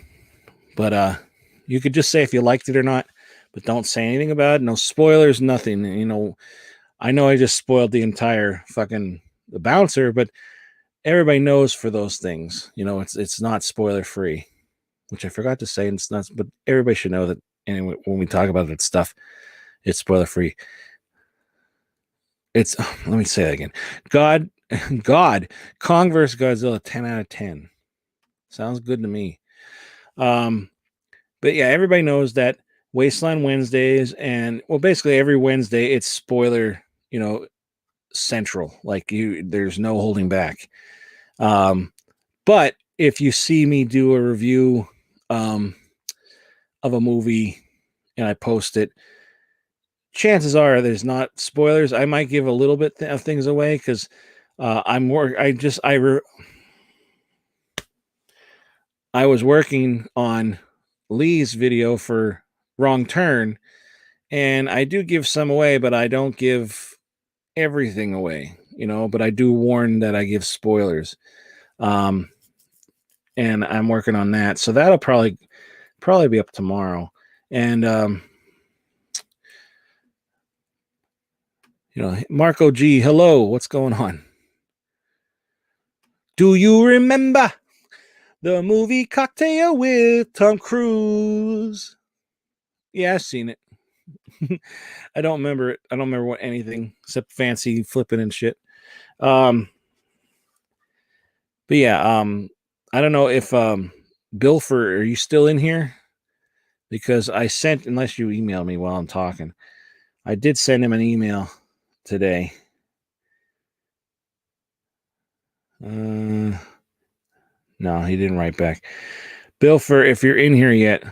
But you could just say if you liked it or not, but don't say anything about it. No spoilers, nothing. I know I just spoiled the entire fucking the bouncer, but everybody knows for those things. It's not spoiler free, which I forgot to say. It's not, but everybody should know that anyway. When we talk about that stuff, it's spoiler free. It's let me say that again. Kong versus Godzilla, 10 out of 10. Sounds good to me. But yeah, everybody knows that Wasteland Wednesdays and basically every Wednesday it's spoiler, central. Like there's no holding back. But if you see me do a review of a movie and I post it, chances are there's not spoilers. I might give a little bit of things away because I was working on Lee's video for Wrong Turn, and I do give some away, but I don't give everything away, but I do warn that I give spoilers. And I'm working on that. So that'll probably be up tomorrow. And Marco G, hello, what's going on? Do you remember the movie Cocktail with Tom Cruise? Yeah, I've seen it. I don't remember it. I don't remember what anything except fancy flipping and shit. But yeah, I don't know if Bilfer, are you still in here? Because I sent, unless you email me while I'm talking, I did send him an email today. No, he didn't write back. Bilfer, if you're in here yet,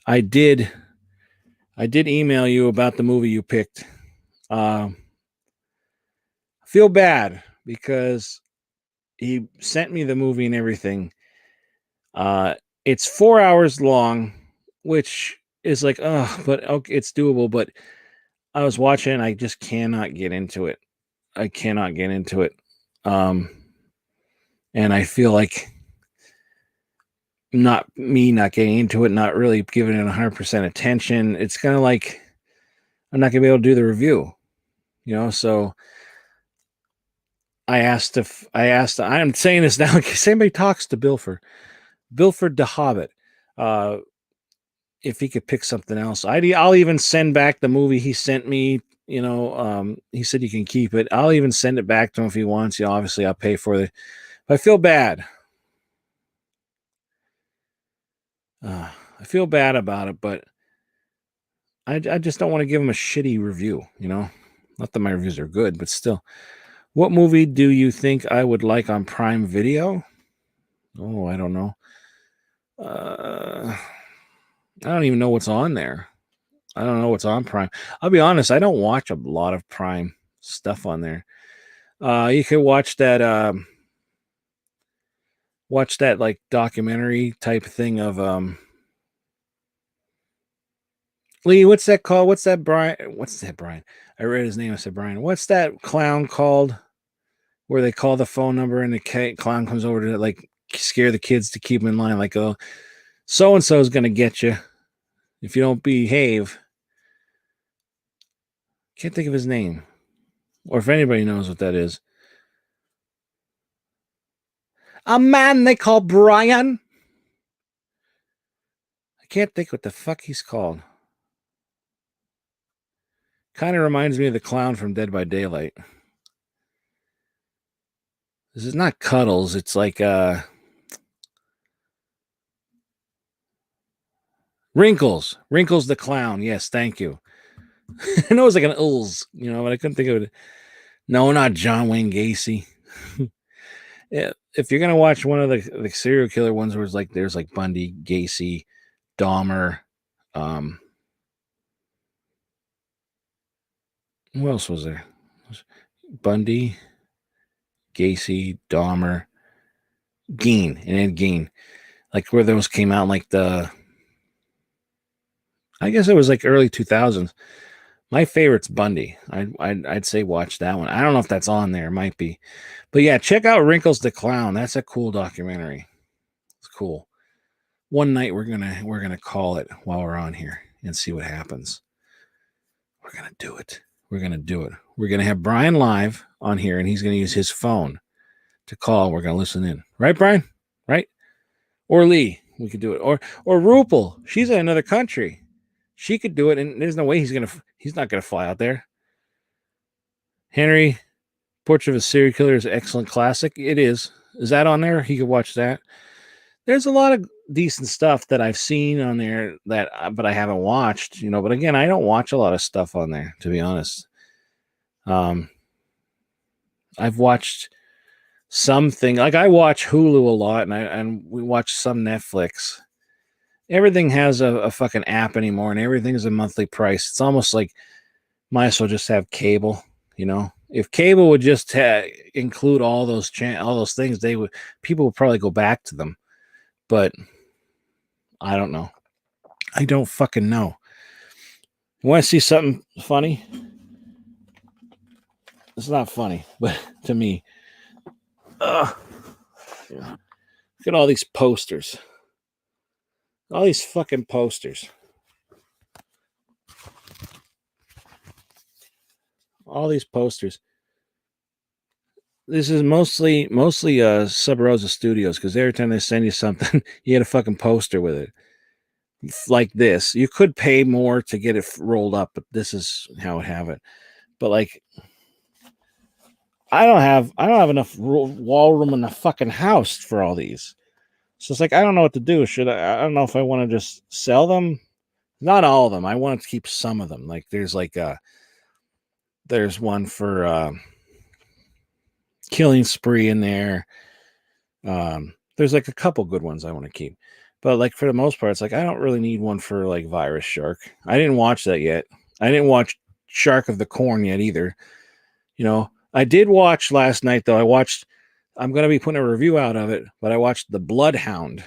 I did email you about the movie you picked. I feel bad because he sent me the movie and everything. It's 4 hours long, which is like, but okay, it's doable. But I was watching, I just cannot get into it. I cannot get into it. And I feel like not getting into it, not really giving it 100% attention. It's kind of like I'm not gonna be able to do the review, so I'm saying this now in case anybody talks to Bilfer the Hobbit, if he could pick something else. I'll even send back the movie he sent me. He said you can keep it. I'll even send it back to him if he wants. Obviously I'll pay for it. But I feel bad. I feel bad about it, but I just don't want to give him a shitty review. Not that my reviews are good, but still. What movie do you think I would like on Prime Video? Oh, I don't know. I don't even know what's on there. I don't know what's on Prime. I'll be honest, I don't watch a lot of Prime stuff on there. You could watch that like documentary type thing of Lee, what's that called? What's that Brian? I read his name. I said Brian. What's that clown called? where they call the phone number and the clown comes over to like scare the kids to keep them in line. Like, oh, so and so is going to get you if you don't behave. Can't think of his name, or if anybody knows what that is. A man they call Brian. I can't think what the fuck he's called. Kind of reminds me of the clown from Dead by Daylight. This is not Cuddles. It's like Wrinkles. Wrinkles the clown. Yes, thank you. I know it was like an Ulz, but I couldn't think of it. No, not John Wayne Gacy. Yeah, if you're gonna watch one of the serial killer ones where it's like there's like Bundy, Gacy, Dahmer, who else was there? Bundy, Gacy, Dahmer, Gein, and Ed Gein. Like where those came out in like I guess it was like early 2000s. My favorite's Bundy. I'd say watch that one. I don't know if that's on there. It might be. But yeah, check out Wrinkles the Clown. That's a cool documentary. It's cool. One night we're gonna call it while we're on here and see what happens. We're gonna do it. We're gonna have Brian live on here, and he's gonna use his phone to call. We're gonna listen in. Right, Brian? Right? Or Lee. We could do it. Or Rupel. She's in another country. She could do it, and there's no way he's not gonna fly out there. Henry, Portrait of a Serial Killer is an excellent classic. It is. Is that on there? He could watch that. There's a lot of decent stuff that I've seen on there but I haven't watched, but again, I don't watch a lot of stuff on there, to be honest. I've watched something, like I watch Hulu a lot, and we watch some Netflix. Everything has a fucking app anymore, and everything's a monthly price. It's almost like might as well just have cable, If cable would just include all those things, people would probably go back to them. But I don't know. I don't fucking know. You want to see something funny? It's not funny, but to me. Yeah. Look at all these posters. All these fucking posters. All these posters. This is mostly Sub Rosa Studios, because every time they send you something, you get a fucking poster with it. Like this. You could pay more to get it rolled up, but this is how I have it. But like, I don't have enough wall room in the fucking house for all these. So it's like, I don't know what to do. I don't know if I want to just sell them. Not all of them. I want to keep some of them. Like there's one for Killing Spree in there. There's like a couple good ones I want to keep. But like for the most part, it's like I don't really need one for like Virus Shark. I didn't watch that yet. I didn't watch Shark of the Corn yet either. I did watch last night though. I'm going to be putting a review out of it, but I watched The Bloodhound,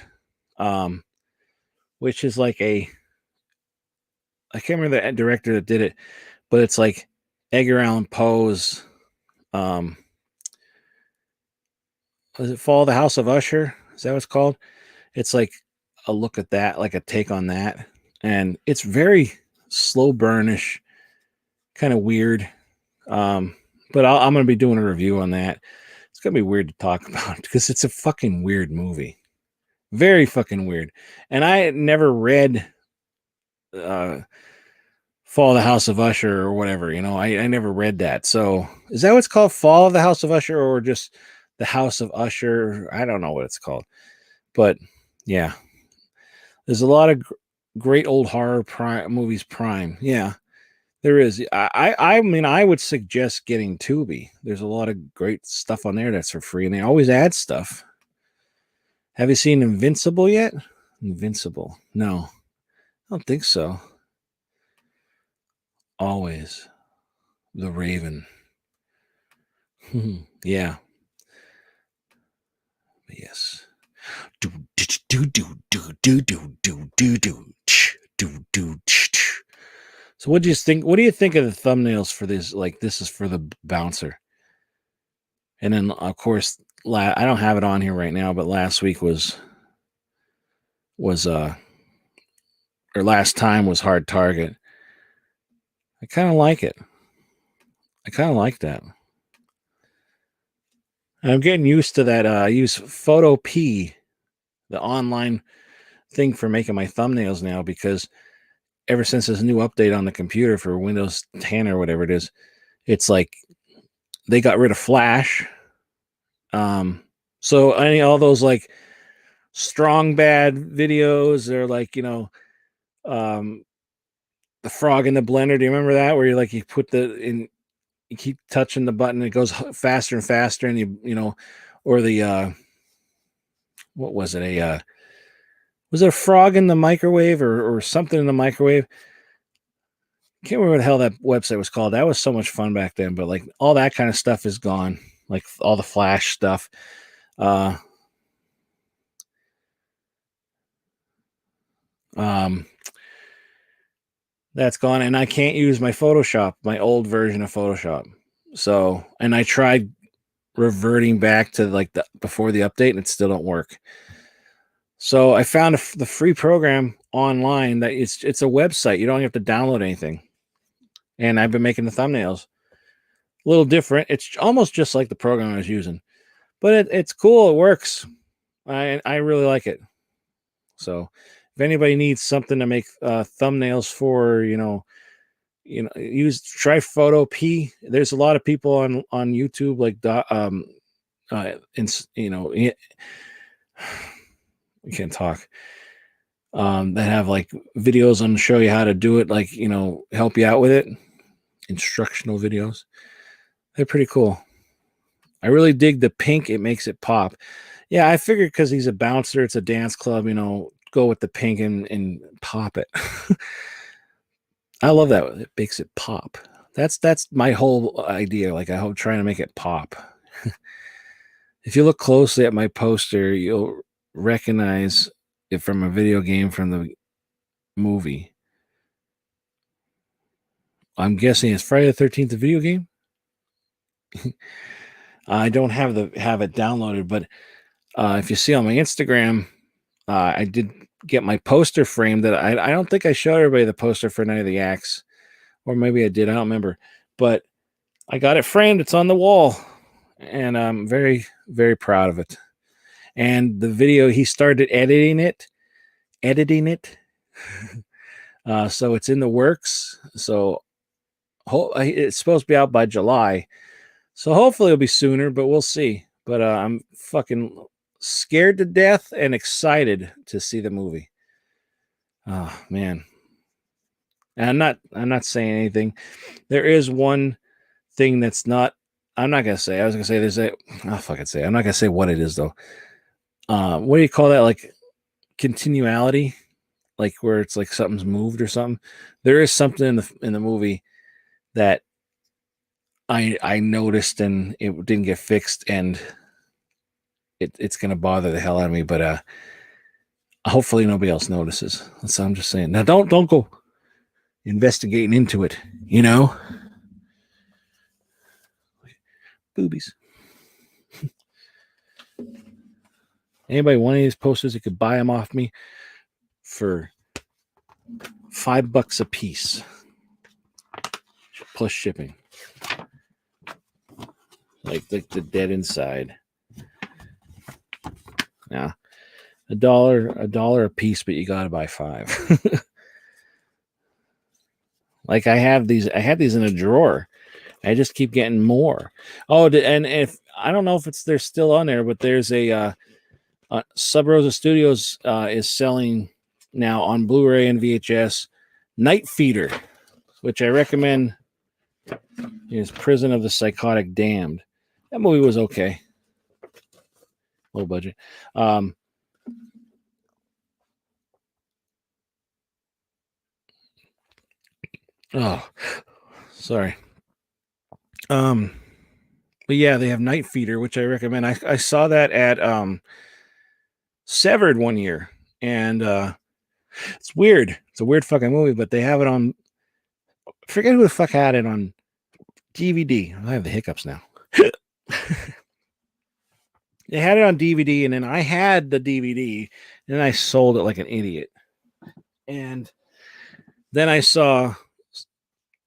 which is like I can't remember the director that did it, but it's like Edgar Allan Poe's, was it Fall of the House of Usher? Is that what it's called? It's like a look at that, like a take on that. And it's very slow burnish, kind of weird. But I'm going to be doing a review on that. It's going to be weird to talk about because it's a fucking weird movie. Very fucking weird. And I had never read Fall of the House of Usher or whatever, I never read that. So is that what's called, Fall of the House of Usher, or just the House of Usher? I don't know what it's called. But yeah, there's a lot of great old horror movies prime. Yeah. There is. I mean, I would suggest getting Tubi. There's a lot of great stuff on there that's for free, and they always add stuff. Have you seen Invincible yet? Invincible? No, I don't think so. Always the Raven. Yeah. Yes. So what do you think? What do you think of the thumbnails for this? Like, this is for the bouncer. And then, of course, I don't have it on here right now, but last week was or last time was Hard Target. I kind of like it. I kind of like that. I'm getting used to that. I use Photo P, the online thing for making my thumbnails now, because ever since this new update on the computer for Windows 10 or whatever it is, it's like they got rid of Flash. So all those like strong bad videos, or like, the frog in the blender. Do you remember that? Where you put you keep touching the button, it goes faster and faster, and or the what was it? Was it a frog in the microwave or something in the microwave? Can't remember what the hell that website was called. That was so much fun back then, but like all that kind of stuff is gone. Like all the Flash stuff. That's gone, and I can't use my Photoshop, my old version of Photoshop. So, and I tried reverting back to like before the update, and it still don't work. So I found the free program online that it's a website. You don't have to download anything. And I've been making the thumbnails. A little different. It's almost just like the program I was using, but it's cool. It works. I really like it. So if anybody needs something to make thumbnails for, try Photo P. There's a lot of people on YouTube we can't talk. That have like videos on show you how to do it, like, help you out with it. Instructional videos. They're pretty cool. I really dig the pink. It makes it pop. Yeah, I figured because he's a bouncer, it's a dance club, go with the pink and pop it. I love that. It makes it pop. That's my whole idea. Like, I hope trying to make it pop. If you look closely at my poster, you'll recognize it from a video game from the movie. I'm guessing it's Friday the 13th, the video game. I don't have it downloaded, but if you see on my Instagram, I did get my poster framed. That I don't think I showed everybody the poster for Night of the Axe, or maybe I did. I don't remember, but I got it framed. It's on the wall, and I'm very, very proud of it. And the video, he started editing it. So it's in the works. So it's supposed to be out by July. So hopefully it'll be sooner, but we'll see. But I'm fucking scared to death and excited to see the movie. Oh man. And I'm not saying anything. There is one thing that's not, I'm not gonna say. I was gonna say I'll fucking say. I'm not gonna say what it is though. What do you call that? Like continuality? Like where it's like something's moved or something. There is something in the movie that I noticed, and it didn't get fixed, and it's gonna bother the hell out of me. But hopefully nobody else notices. So I'm just saying. Now don't go investigating into it. Boobies. Anybody want any of these posters? You could buy them off me for $5 a piece plus shipping. Like the dead inside. Yeah. $1 a piece, but you gotta buy 5. Like I had these in a drawer. I just keep getting more. Oh, and if I don't know if they're still on there, but there's a Sub Rosa Studios is selling now on Blu-ray and VHS Night Feeder, which I recommend. Is Prison of the Psychotic Damned. That movie was okay. Low budget. Oh, sorry. But yeah, they have Night Feeder, which I recommend. I saw that at Severed one year, and it's weird. It's a weird fucking movie, but they have it on. Forget who the fuck had it on DVD. I have the hiccups now. They had it on DVD, and then I had the DVD, and I sold it like an idiot. And then I saw,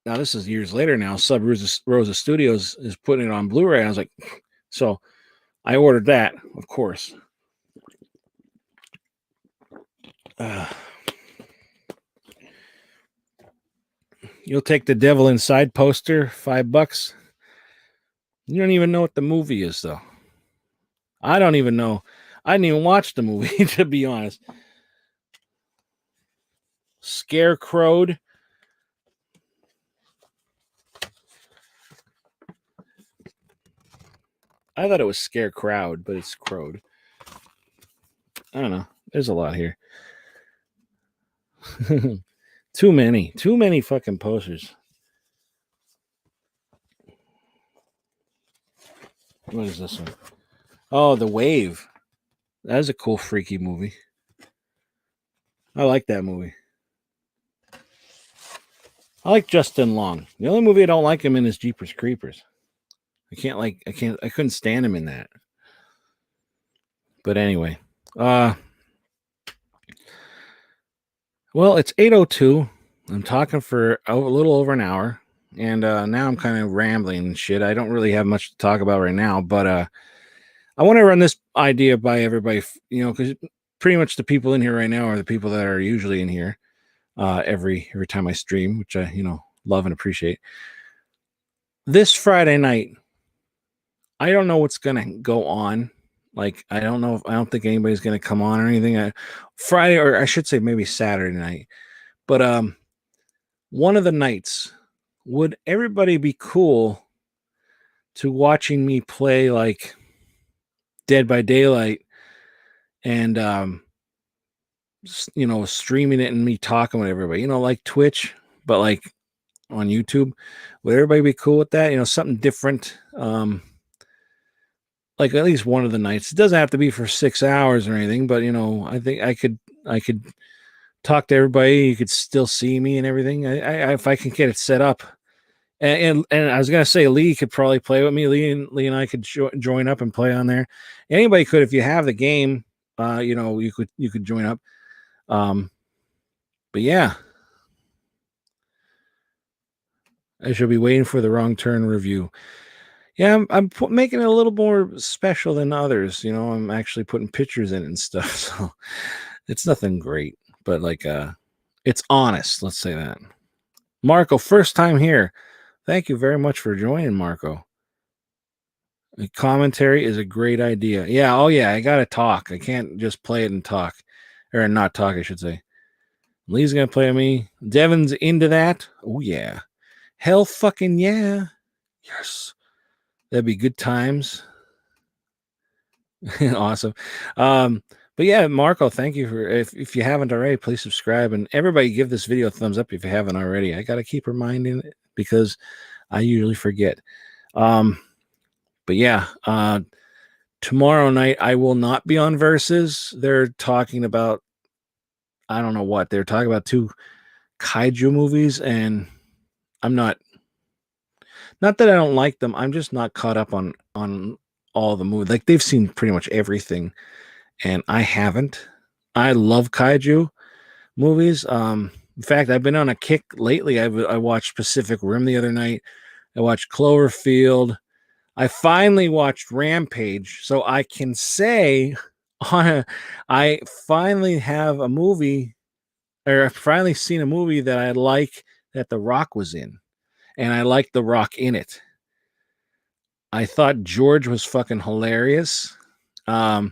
now this is years later now, Sub Rosa Studios is putting it on Blu-ray. I was like, so I ordered that, of course. You'll take the Devil Inside poster, $5. You don't even know what the movie is, though. I don't even know. I didn't even watch the movie, to be honest. Scarecrowed. I thought it was Scarecrowed, but it's Crowed. I don't know. There's a lot here. Too many fucking posters. What is this one? Oh, The Wave. That's a cool, freaky movie. I like that movie. I like Justin Long. The only movie I don't like him in is Jeepers Creepers. I couldn't stand him in that. But anyway, well, it's 8:02. I'm talking for a little over an hour, and now I'm kind of rambling and shit. I don't really have much to talk about right now, but I want to run this idea by everybody, because pretty much the people in here right now are the people that are usually in here every time I stream, which I love and appreciate. This Friday night, I don't know what's gonna go on. Like, I don't think anybody's gonna come on or anything. Friday, or I should say maybe Saturday night. But one of the nights, would everybody be cool to watching me play like Dead by Daylight and streaming it and me talking with everybody, like Twitch, but like on YouTube? Would everybody be cool with that? Something different. Like at least one of the nights. It doesn't have to be for 6 hours or anything, but I think I could talk to everybody. You could still see me and everything. If I can get it set up. And I was gonna say Lee could probably play with me. Lee and I could join up and play on there. Anybody could, if you have the game. You could join up. But yeah, I should be waiting for the Wrong Turn review. Yeah, I'm making it a little more special than others. I'm actually putting pictures in it and stuff. So it's nothing great, but like it's honest. Let's say that. Marco, first time here. Thank you very much for joining, Marco. The commentary is a great idea. Yeah, oh yeah, I gotta talk. I can't just play it and talk. Or not talk, I should say. Lee's gonna play with me. Devin's into that. Oh yeah. Hell fucking yeah. Yes. That'd be good times. Awesome. But yeah, Marco, thank you for if you haven't already, please subscribe, and everybody give this video a thumbs up if you haven't already. I gotta keep reminding it because I usually forget. But yeah, tomorrow night I will not be on Versus. They're talking about, I don't know what they're talking about, 2 kaiju movies, and I'm not that I don't like them. I'm just not caught up on all the movies. Like, they've seen pretty much everything, and I haven't. I love kaiju movies. In fact, I've been on a kick lately. I watched Pacific Rim the other night. I watched Cloverfield. I finally watched Rampage, so I can say I finally have a movie, or I've finally seen a movie that I like that The Rock was in, and I like The Rock in it. I thought George was fucking hilarious. I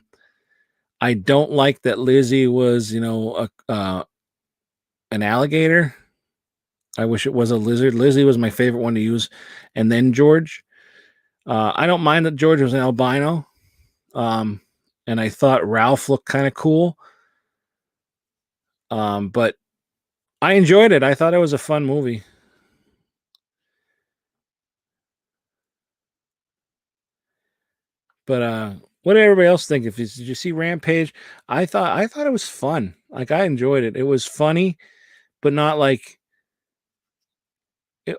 don't like that Lizzie was, an alligator. I wish it was a lizard. Lizzie was my favorite one to use, and then George. I don't mind that George was an albino. And I thought Ralph looked kind of cool. But I enjoyed it. I thought it was a fun movie. But what did everybody else think? Did you see Rampage? I thought it was fun. Like, I enjoyed it. It was funny, but not like.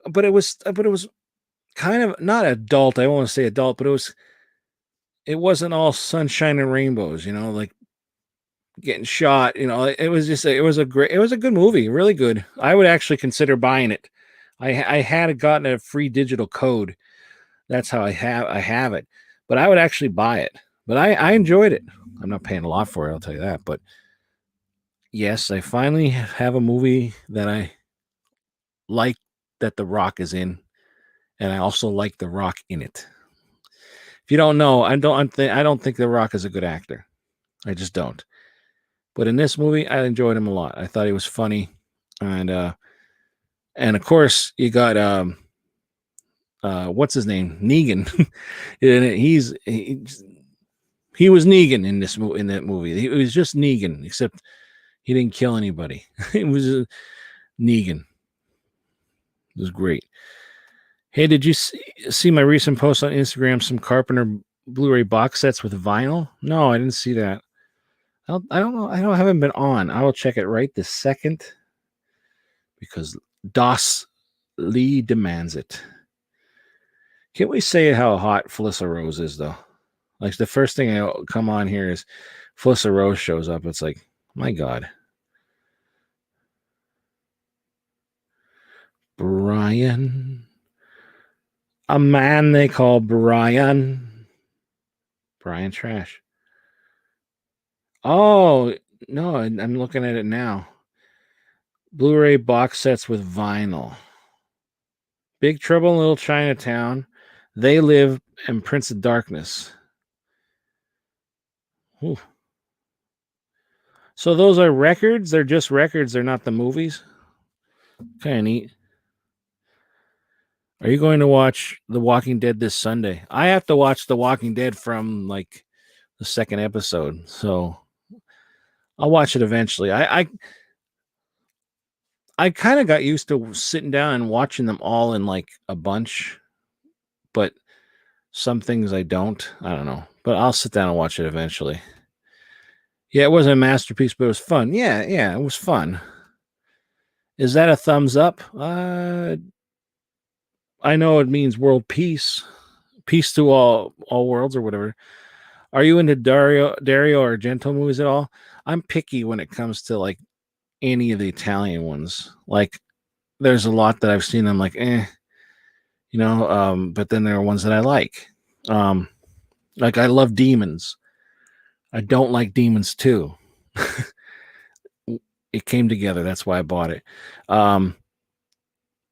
But it was kind of not adult. I won't want to say adult, but it wasn't all sunshine and rainbows, like getting shot. It was just it was a good movie, really good. I would actually consider buying it. I had gotten a free digital code. That's how I have it, but I would actually buy it. But I enjoyed it. I'm not paying a lot for it, I'll tell you that. But yes, I finally have a movie that I like, that The Rock is in, and I also like The Rock in it. If you don't know, I don't think The Rock is a good actor. I just don't. But in this movie, I enjoyed him a lot. I thought he was funny, and of course you got what's his name, Negan. He was Negan in that movie. He was just Negan, except he didn't kill anybody. It was Negan. It was great. Hey, did you see my recent post on Instagram? Some Carpenter Blu-ray box sets with vinyl? No, I didn't see that. I don't know. I haven't been on. I will check it right this second because Das Lee demands it. Can't we say how hot Felissa Rose is, though? Like, the first thing I come on here is Felissa Rose shows up. It's like, my God. Brian. A man they call Brian. Brian Trash. Oh, no, I'm looking at it now. Blu-ray box sets with vinyl. Big Trouble in Little Chinatown. They Live, and Prince of Darkness. Ooh. So those are records? They're just records. They're not the movies? Kind of neat. Are you going to watch The Walking Dead this Sunday? I have to watch The Walking Dead from like the second episode, so I'll watch it eventually. I kind of got used to sitting down and watching them all in like a bunch, but some things I don't. I don't know, but I'll sit down and watch it eventually. Yeah, it wasn't a masterpiece, but it was fun. Yeah, it was fun. Is that a thumbs up? I know it means world peace. Peace to all worlds or whatever. Are you into Dario Argento movies at all? I'm picky when it comes to like any of the Italian ones. Like, there's a lot that I've seen. I'm like, but then there are ones that I like. Like, I love Demons. I don't like Demons 2. It came together. That's why I bought it.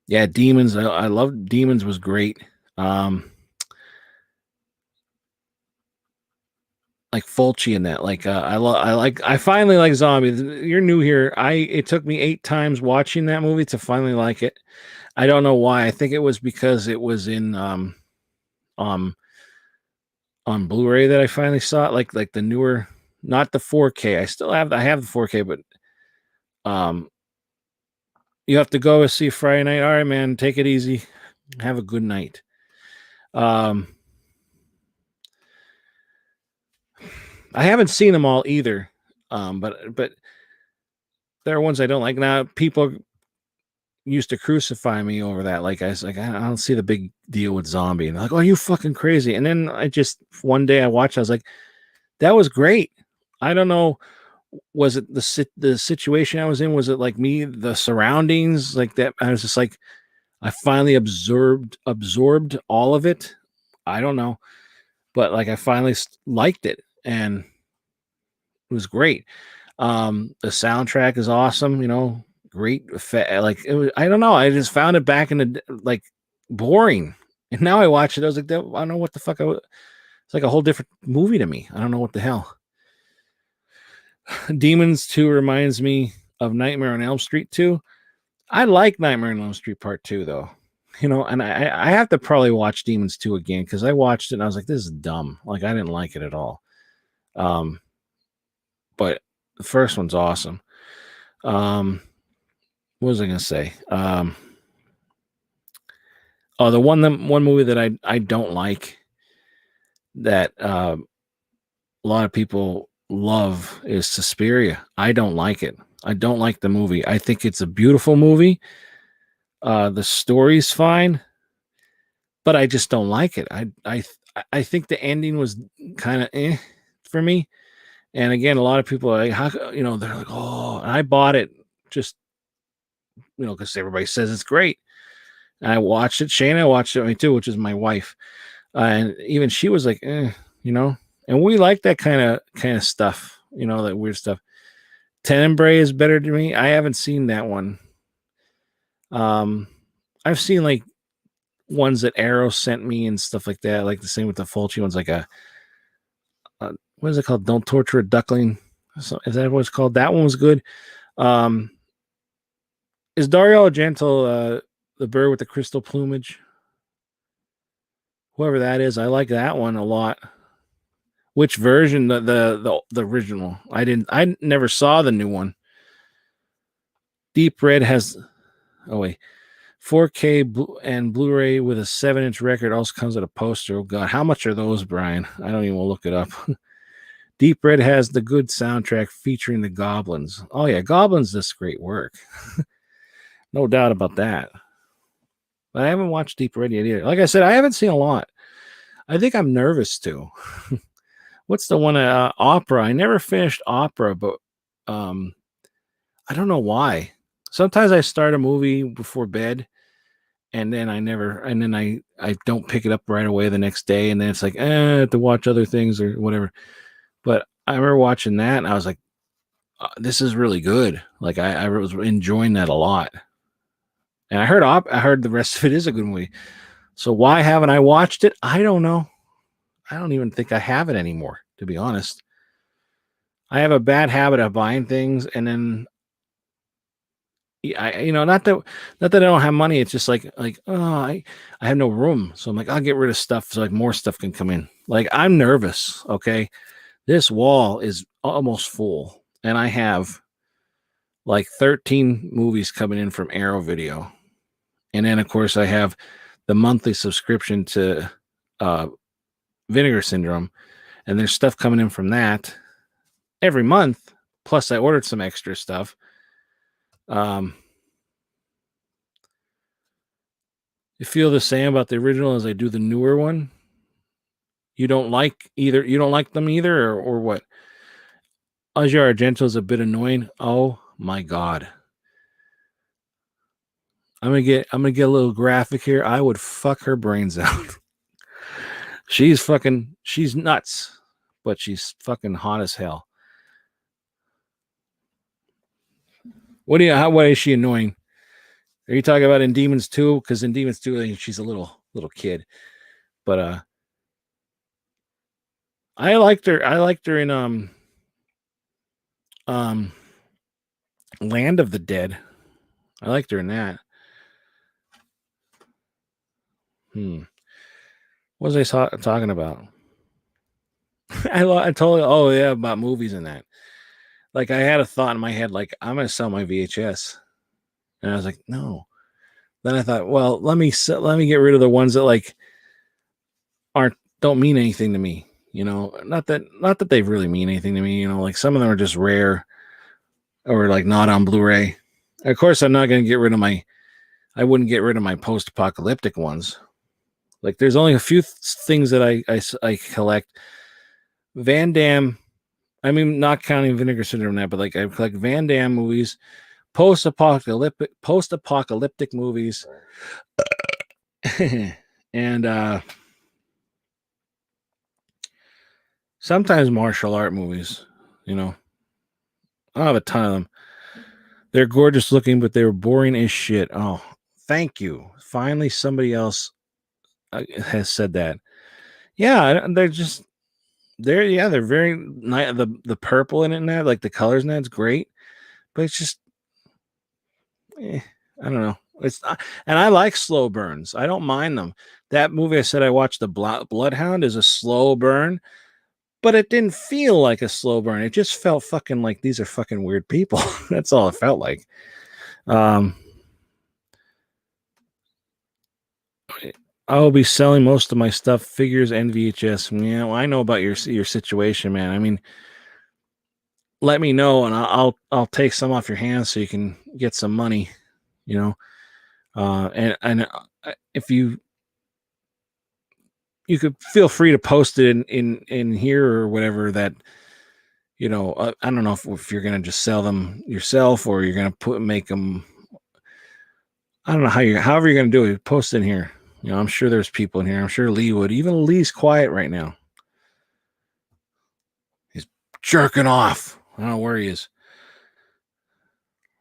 Yeah, Demons. I love Demons. Was great. Like Fulci in that. Like I finally like zombies. You're new here. It took me 8 times watching that movie to finally like it. I don't know why. I think it was because it was in on Blu-ray that I finally saw it. Like the newer, not the 4K. I have the 4K, but you have to go see Friday night. All right, man, take it easy. Have a good night. I haven't seen them all either. But there are ones I don't like. Now, people used to crucify me over that. Like, I was like, I don't see the big deal with Zombie. And they're like, oh, you fucking crazy. And then one day I watched, I was like, that was great. I don't know. Was it the situation I was in? Was it like me, the surroundings like that? I was just like, I finally absorbed all of it. I don't know, but like I finally liked it, and it was great. The soundtrack is awesome. Great effect. Like, it was, I don't know. I just found it back in the like boring, and now I watch it. I was like, I don't know what the fuck. It's like a whole different movie to me. I don't know what the hell. Demons 2 reminds me of Nightmare on Elm Street 2. I like Nightmare on Elm Street Part 2 though. And I have to probably watch Demons 2 again, because I watched it and I was like, this is dumb. Like, I didn't like it at all. But the first one's awesome. What was I gonna say? The one movie that I don't like, that a lot of people love, is Suspiria. I don't like it. I don't like the movie. I think it's a beautiful movie. The story's fine, but I just don't like it. I think the ending was kind of for me. And again, a lot of people are like, how, they're like, oh, and I bought it just, because everybody says it's great. And I watched it. Shayna watched it with me too, which is my wife. And even she was like, and we like that kind of stuff, that weird stuff. Tenebrae is better to me. I haven't seen that one. I've seen like ones that Arrow sent me and stuff like that. Like the same with the Fulci ones, like what is it called? Don't Torture a Duckling. So, is that what it's called? That one was good. Is Dario Argento the bird with the crystal plumage? Whoever that is, I like that one a lot. Which version? The original. I never saw the new one. Deep Red has 4K and Blu-ray with a 7-inch record. Also comes with a poster. Oh God, how much are those, Brian? I don't even want to look it up. Deep Red has the good soundtrack featuring the Goblins. Oh yeah, Goblins does great work. No doubt about that. But I haven't watched Deep Red yet either. Like I said, I haven't seen a lot. I think I'm nervous too. What's the one? Opera. I never finished Opera, but I don't know why. Sometimes I start a movie before bed, and then I don't pick it up right away the next day, and then it's like, I have to watch other things or whatever. But I remember watching that, and I was like, this is really good. Like I was enjoying that a lot. And I heard the rest of it is a good movie. So why haven't I watched it? I don't know. I don't even think I have it anymore, to be honest. I have a bad habit of buying things, and then not that I don't have money. It's just like I have no room, so I'm like, I'll get rid of stuff so like more stuff can come in. Like I'm nervous. Okay, this wall is almost full, and I have like 13 movies coming in from Arrow Video, and then of course I have the monthly subscription to Vinegar Syndrome, and there's stuff coming in from that every month. Plus, I ordered some extra stuff. You feel the same about the original as I do the newer one? You don't like either? You don't like them either, or what? Asia Argento is a bit annoying. Oh my God. I'm gonna get a little graphic here. I would fuck her brains out. She's nuts, but she's fucking hot as hell. What is she annoying? Are you talking about in Demons 2? Because in Demons 2, she's a little kid. But I liked her. I liked her in Land of the Dead. I liked her in that. What was I talking about? I told you, oh yeah, about movies and that. Like I had a thought in my head, like I'm gonna sell my VHS, and I was like, no. Then I thought, well, let me get rid of the ones that like don't mean anything to me. Not that they really mean anything to me. Like some of them are just rare, or like not on Blu-ray. Of course, I'm not gonna get rid of I wouldn't get rid of my post-apocalyptic ones. Like there's only a few things that I collect. Van Damme, I mean, not counting Vinegar Syndrome that, but like I collect Van Damme movies, post-apocalyptic movies, and sometimes martial art movies. I don't have a ton of them. They're gorgeous looking, but they were boring as shit. Oh, thank you. Finally, somebody else has said that. Yeah, they're very nice. The purple in it and that, like the colors in that's great, but it's just, I don't know. It's not, and I like slow burns. I don't mind them. That movie I said I watched, the Bloodhound, is a slow burn, but it didn't feel like a slow burn. It just felt fucking like these are fucking weird people. That's all it felt like. I will be selling most of my stuff, figures and VHS. Yeah, well, I know about your situation, man. I mean, let me know, and I'll take some off your hands so you can get some money. And if you you could feel free to post it in here or whatever. That I don't know if you're gonna just sell them yourself or you're gonna make them. I don't know however you're gonna do it. Post in here. I'm sure there's people in here. I'm sure Lee would. Even Lee's quiet right now. He's jerking off. I don't know where he is.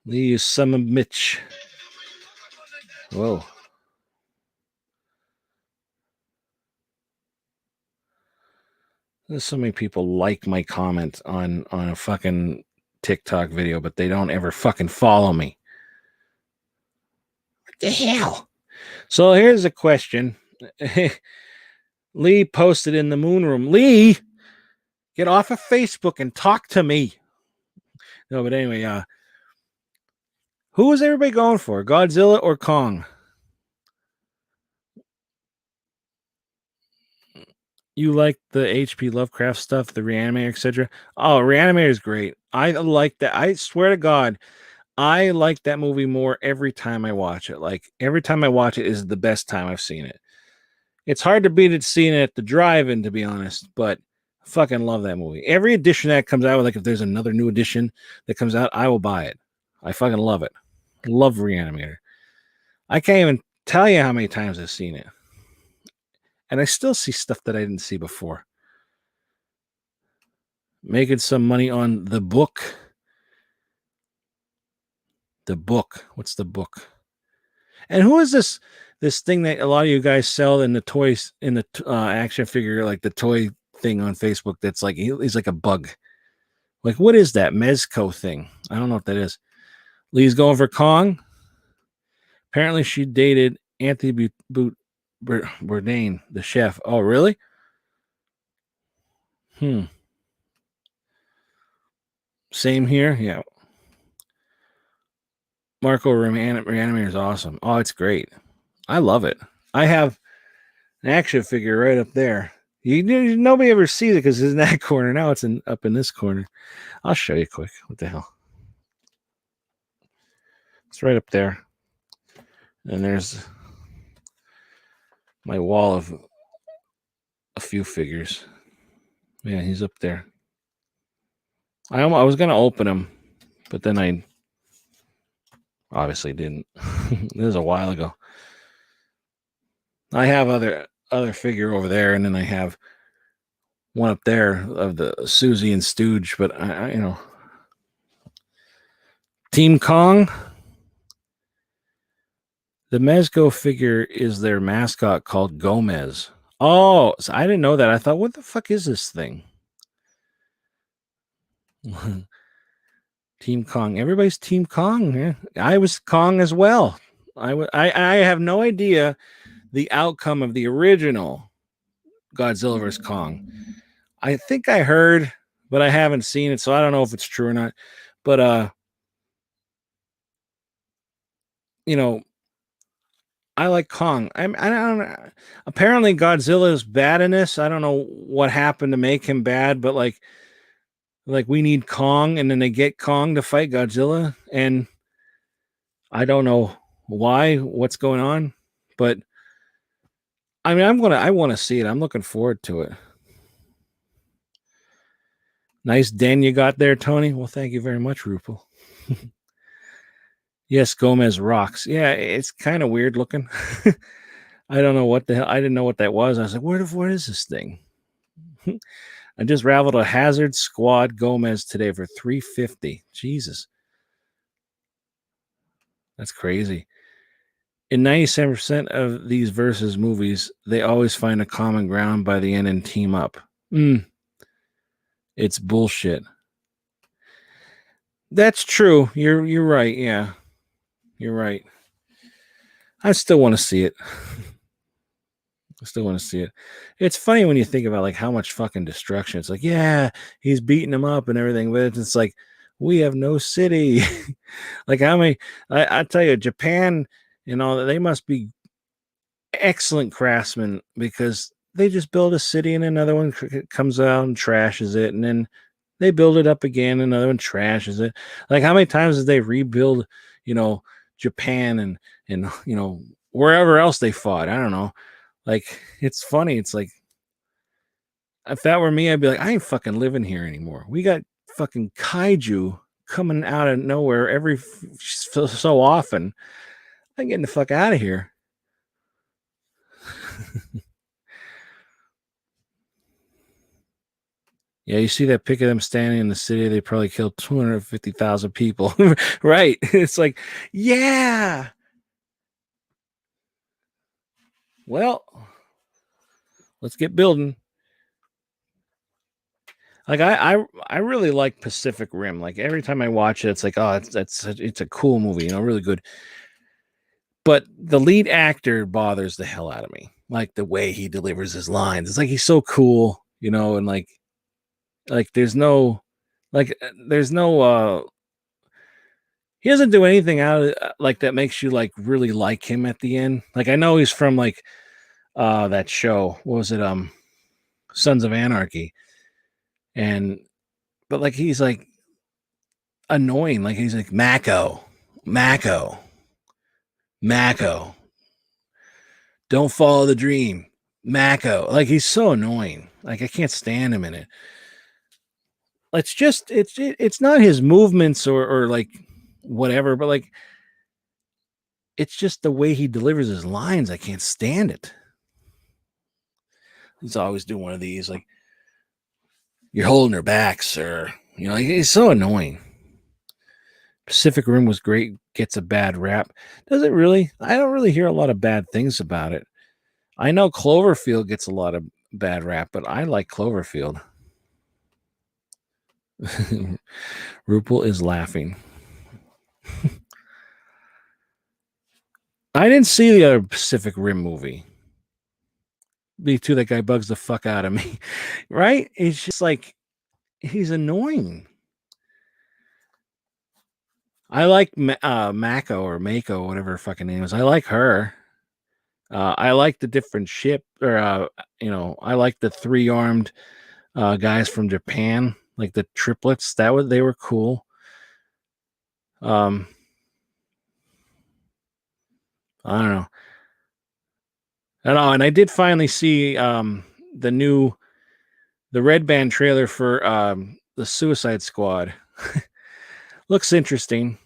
Lee is some of Mitch. Whoa. There's so many people like my comment on a fucking TikTok video, but they don't ever fucking follow me. What the hell? So here's a question. Lee posted in the moon room. Lee, get off of Facebook and talk to me. No, but anyway, who is everybody going for? Godzilla or Kong? You like the H.P. Lovecraft stuff, the Reanimator, etc.? Oh, Reanimator is great. I like that. I swear to God, I like that movie more every time I watch it. Like, every time I watch it is the best time I've seen it. It's hard to beat it seeing it at the drive-in, to be honest, but I fucking love that movie. Every edition that comes out, like if there's another new edition that comes out, I will buy it. I fucking love it. I love Reanimator. I can't even tell you how many times I've seen it. And I still see stuff that I didn't see before. Making some money on the book. The book. What's the book? And who is this thing that a lot of you guys sell in the toys, in the action figure, like the toy thing on Facebook that's like, he's like a bug. Like, what is that Mezco thing? I don't know what that is. Lee's going for Kong. Apparently she dated Anthony Bourdain, the chef. Oh, really? Same here. Yeah. Marco Reanimator is awesome. Oh, it's great. I love it. I have an action figure right up there. Nobody ever sees it because it's in that corner. Now it's up in this corner. I'll show you quick. What the hell? It's right up there. And there's my wall of a few figures. Yeah, he's up there. I was going to open him, but then I obviously didn't. This was a while ago. I have other figure over there, and then I have one up there of the Susie and Stooge, but I Team Kong. The Mezco figure is their mascot called Gomez. Oh, so I didn't know that. I thought, what the fuck is this thing? Team Kong. Everybody's Team Kong. Yeah. I was Kong as well. I have no idea the outcome of the original Godzilla vs. Kong. I think I heard, but I haven't seen it, so I don't know if it's true or not. But I like Kong. I don't know. Apparently Godzilla is bad in this. I don't know what happened to make him bad, but like we need Kong, and then they get Kong to fight Godzilla, and I don't know what's going on, but I mean, I want to see it. I'm looking forward to it. Nice den you got there, Tony. Well, thank you very much, Rupel. Yes, Gomez rocks. Yeah, it's kind of weird looking. I don't know what the hell. I didn't know what that was. I was like, what is this thing? I just raveled a Hazard Squad Gomez today for $350. Jesus. That's crazy. In 97% of these versus movies, they always find a common ground by the end and team up. It's bullshit. That's true. You're right. Yeah. You're right. I still want to see it. It's funny when you think about like how much fucking destruction. It's like, yeah, he's beating him up and everything, but it's like, we have no city. Like how many, I tell you, Japan and all that, they must be excellent craftsmen because they just build a city and another one comes out and trashes it, and then they build it up again, another one trashes it. Like how many times did they rebuild, Japan and wherever else they fought? I don't know. Like, it's funny. It's like, if that were me, I'd be like, I ain't fucking living here anymore. We got fucking kaiju coming out of nowhere every so often. I'm getting the fuck out of here. Yeah, you see that pic of them standing in the city, they probably killed 250,000 people. Right. It's like, yeah. Well, let's get building. Like I really like Pacific Rim. Like every time I watch it, it's like, oh, it's a cool movie, really good. But the lead actor bothers the hell out of me. Like the way he delivers his lines. It's like he's so cool, and like there's no he doesn't do anything out of like that makes you like really like him at the end. Like I know he's from like that show. What was it? Sons of Anarchy. But like he's like annoying. Like he's like Mako. Don't follow the dream. Mako. Like he's so annoying. Like I can't stand him in it. It's not his movements or like whatever, but like it's just the way he delivers his lines. I can't stand it. He's always doing one of these like, you're holding her back, sir. He's so annoying. Pacific Rim was great, gets a bad rap. Does it really? I don't really hear a lot of bad things about it. I know Cloverfield gets a lot of bad rap, but I like Cloverfield. Rupel is laughing. I didn't see the other Pacific Rim movie. B2, that guy bugs the fuck out of me. Right? It's just like, he's annoying. I like Mako or Mako, whatever her fucking name is. I like her. I like the different ship, or I like the 3-armed guys from Japan, like the triplets. They were cool. I don't know. And I did finally see the Red Band trailer for the Suicide Squad. Looks interesting.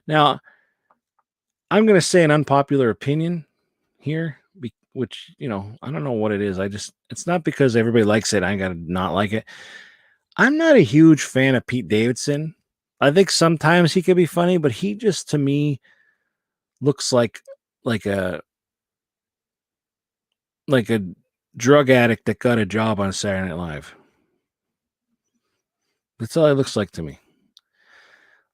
Now, I'm going to say an unpopular opinion here, which, I don't know what it is. It's not because everybody likes it. I got to not like it. I'm not a huge fan of Pete Davidson. I think sometimes he could be funny, but he just, to me, looks like a drug addict that got a job on Saturday Night Live. That's all it looks like to me.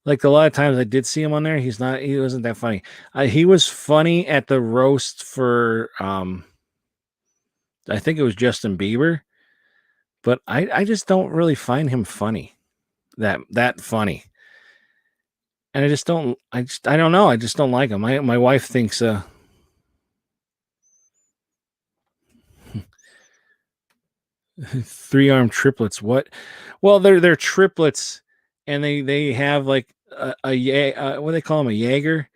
Like a lot of times I did see him on there. He wasn't that funny. He was funny at the roast for, I think it was Justin Bieber, but I just don't really find him funny, that funny. And I don't know. I just don't like him. My wife thinks, 3-armed triplets. What? Well, they're triplets, and they have like what do they call them? A Jaeger,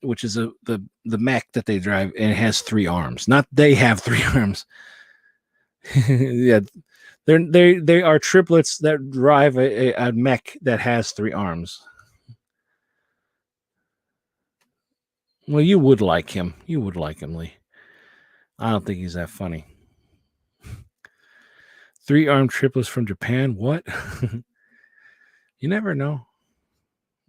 which is the mech that they drive, and it has 3 arms. Not they have 3 arms. Yeah, they are triplets that drive a mech that has 3 arms. Well, you would like him. You would like him, Lee. I don't think he's that funny. 3-armed triplets from Japan. What? You never know.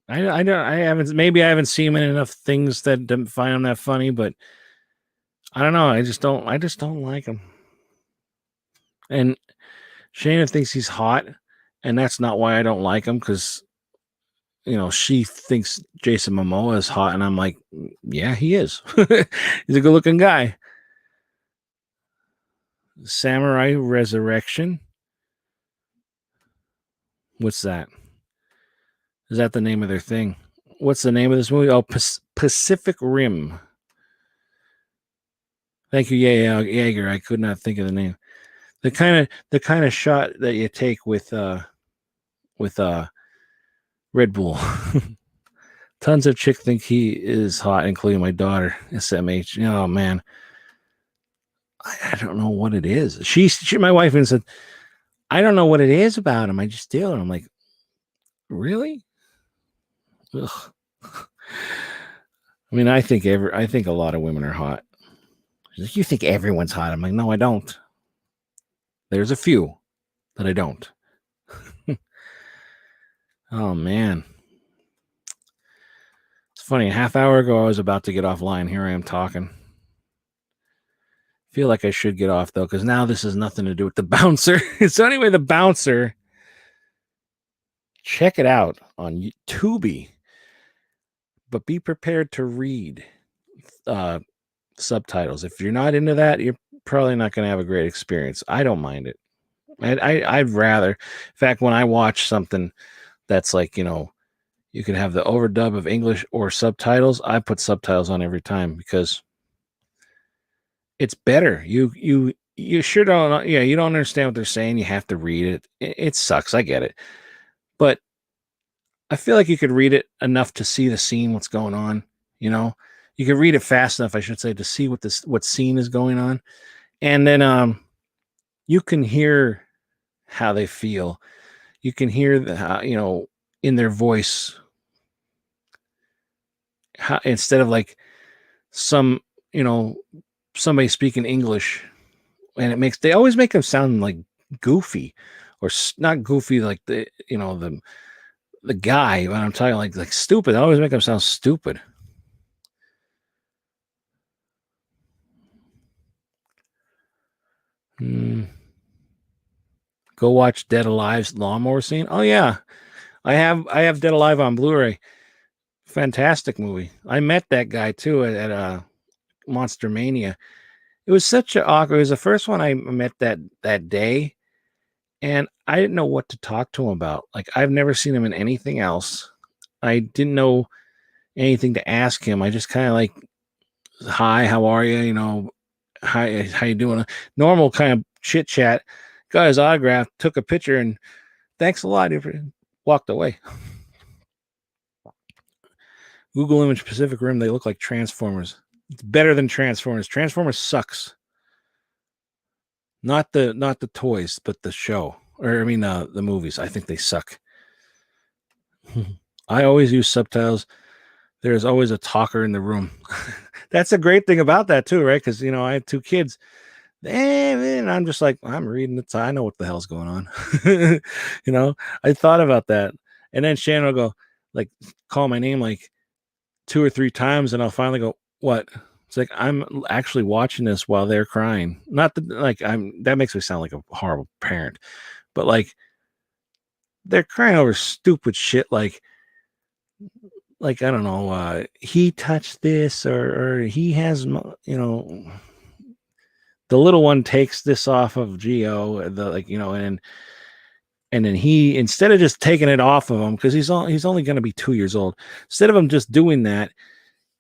I haven't seen him in enough things that don't find him that funny, but I don't know. I just don't like him. And Shayna thinks he's hot, and that's not why I don't like him, because she thinks Jason Momoa is hot, and I'm like, yeah, he is. He's a good looking guy. Samurai Resurrection. What's that? Is that the name of their thing? What's the name of this movie? Oh, Pacific Rim. Thank you, Jaeger. I could not think of the name. The kind of shot that you take with Red Bull. Tons of chicks think he is hot, including my daughter, SMH. Oh man. I don't know what it is. She my wife even said, I don't know what it is about him. I just do. And I'm like, really? Ugh. I mean, I think a lot of women are hot. She's like, you think everyone's hot? I'm like, no, I don't. There's a few that I don't. Oh man. It's funny, a half hour ago I was about to get offline. Here I am talking. Feel like I should get off though, because now this has nothing to do with the bouncer. So anyway, the bouncer. Check it out on Tubi. But be prepared to read subtitles. If you're not into that, you're probably not going to have a great experience. I don't mind it. I'd rather, in fact, when I watch something that's like, you can have the overdub of English or subtitles, I put subtitles on every time because it's better. You sure don't, you don't understand what they're saying. You have to read it. It sucks. I get it. But I feel like you could read it enough to see the scene, what's going on. You could read it fast enough, I should say, to see what scene is going on, and then you can hear how they feel. You can hear in their voice, how, instead of like somebody speaking English, and they always make them sound like goofy, or not goofy like the guy, but I'm talking like stupid. They always make them sound stupid. Go watch Dead Alive's lawnmower scene. Oh yeah, I have Dead Alive on Blu-ray. Fantastic movie. I met that guy too at Monster Mania. It was such an awkward. It was the first one I met that day, and I didn't know what to talk to him about. Like, I've never seen him in anything else. I didn't know anything to ask him. I just kind of like, hi, how are you? Hi, how you doing? Normal kind of chit chat. Got his autograph, took a picture, and thanks a lot. Walked away. Google image Pacific Rim. They look like Transformers. It's better than Transformers. Transformers sucks. Not the toys, but the show. Or I mean the movies. I think they suck. I always use subtitles. There's always a talker in the room. That's a great thing about that too, right? Because I have 2 kids. And I'm just like, I'm reading it. I know what the hell's going on. I thought about that. And then Shannon will go, like, call my name like 2 or 3 times, and I'll finally go, what? It's like, I'm actually watching this while they're crying. Not that, like, that makes me sound like a horrible parent, but like, they're crying over stupid shit like I don't know, he touched this, or he has, the little one takes this off of Geo, and then he, instead of just taking it off of him, because he's only going to be 2 years old, instead of him just doing that,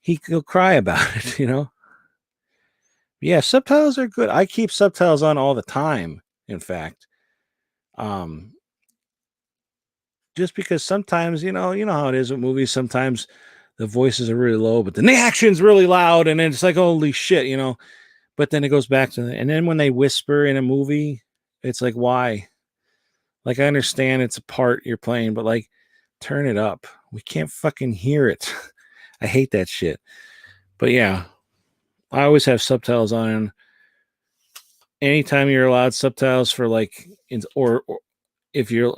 he'll cry about it. Yeah, subtitles are good. I keep subtitles on all the time, in fact. Just because sometimes, you know how it is with movies. Sometimes the voices are really low, but then the action's really loud, and then it's like, holy shit, But then it goes back to, and then when they whisper in a movie, it's like, why? Like, I understand it's a part you're playing, but like, turn it up. We can't fucking hear it. I hate that shit. But yeah, I always have subtitles on. And anytime you're allowed subtitles for like, or if you're,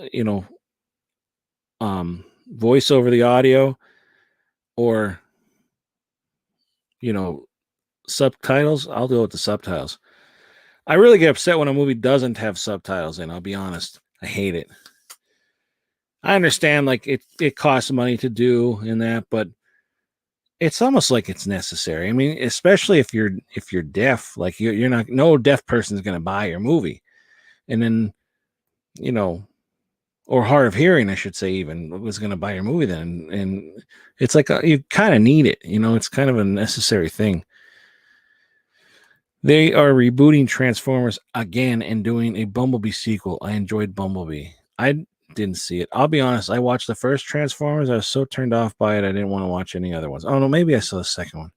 voice over the audio, or, subtitles, I'll go with the subtitles. I really get upset when a movie doesn't have subtitles in, I'll be honest. I hate it. I understand, like, it costs money to do and that, but it's almost like it's necessary. I mean, especially if you're deaf, like you're not, no deaf person is going to buy your movie. And then, or hard of hearing, I should say, even was going to buy your movie then. And it's like, you kind of need it. It's kind of a necessary thing. They are rebooting Transformers again and doing a Bumblebee sequel. I enjoyed Bumblebee. I didn't see it. I'll be honest. I watched the first Transformers. I was so turned off by it, I didn't want to watch any other ones. Oh no, maybe I saw the second one.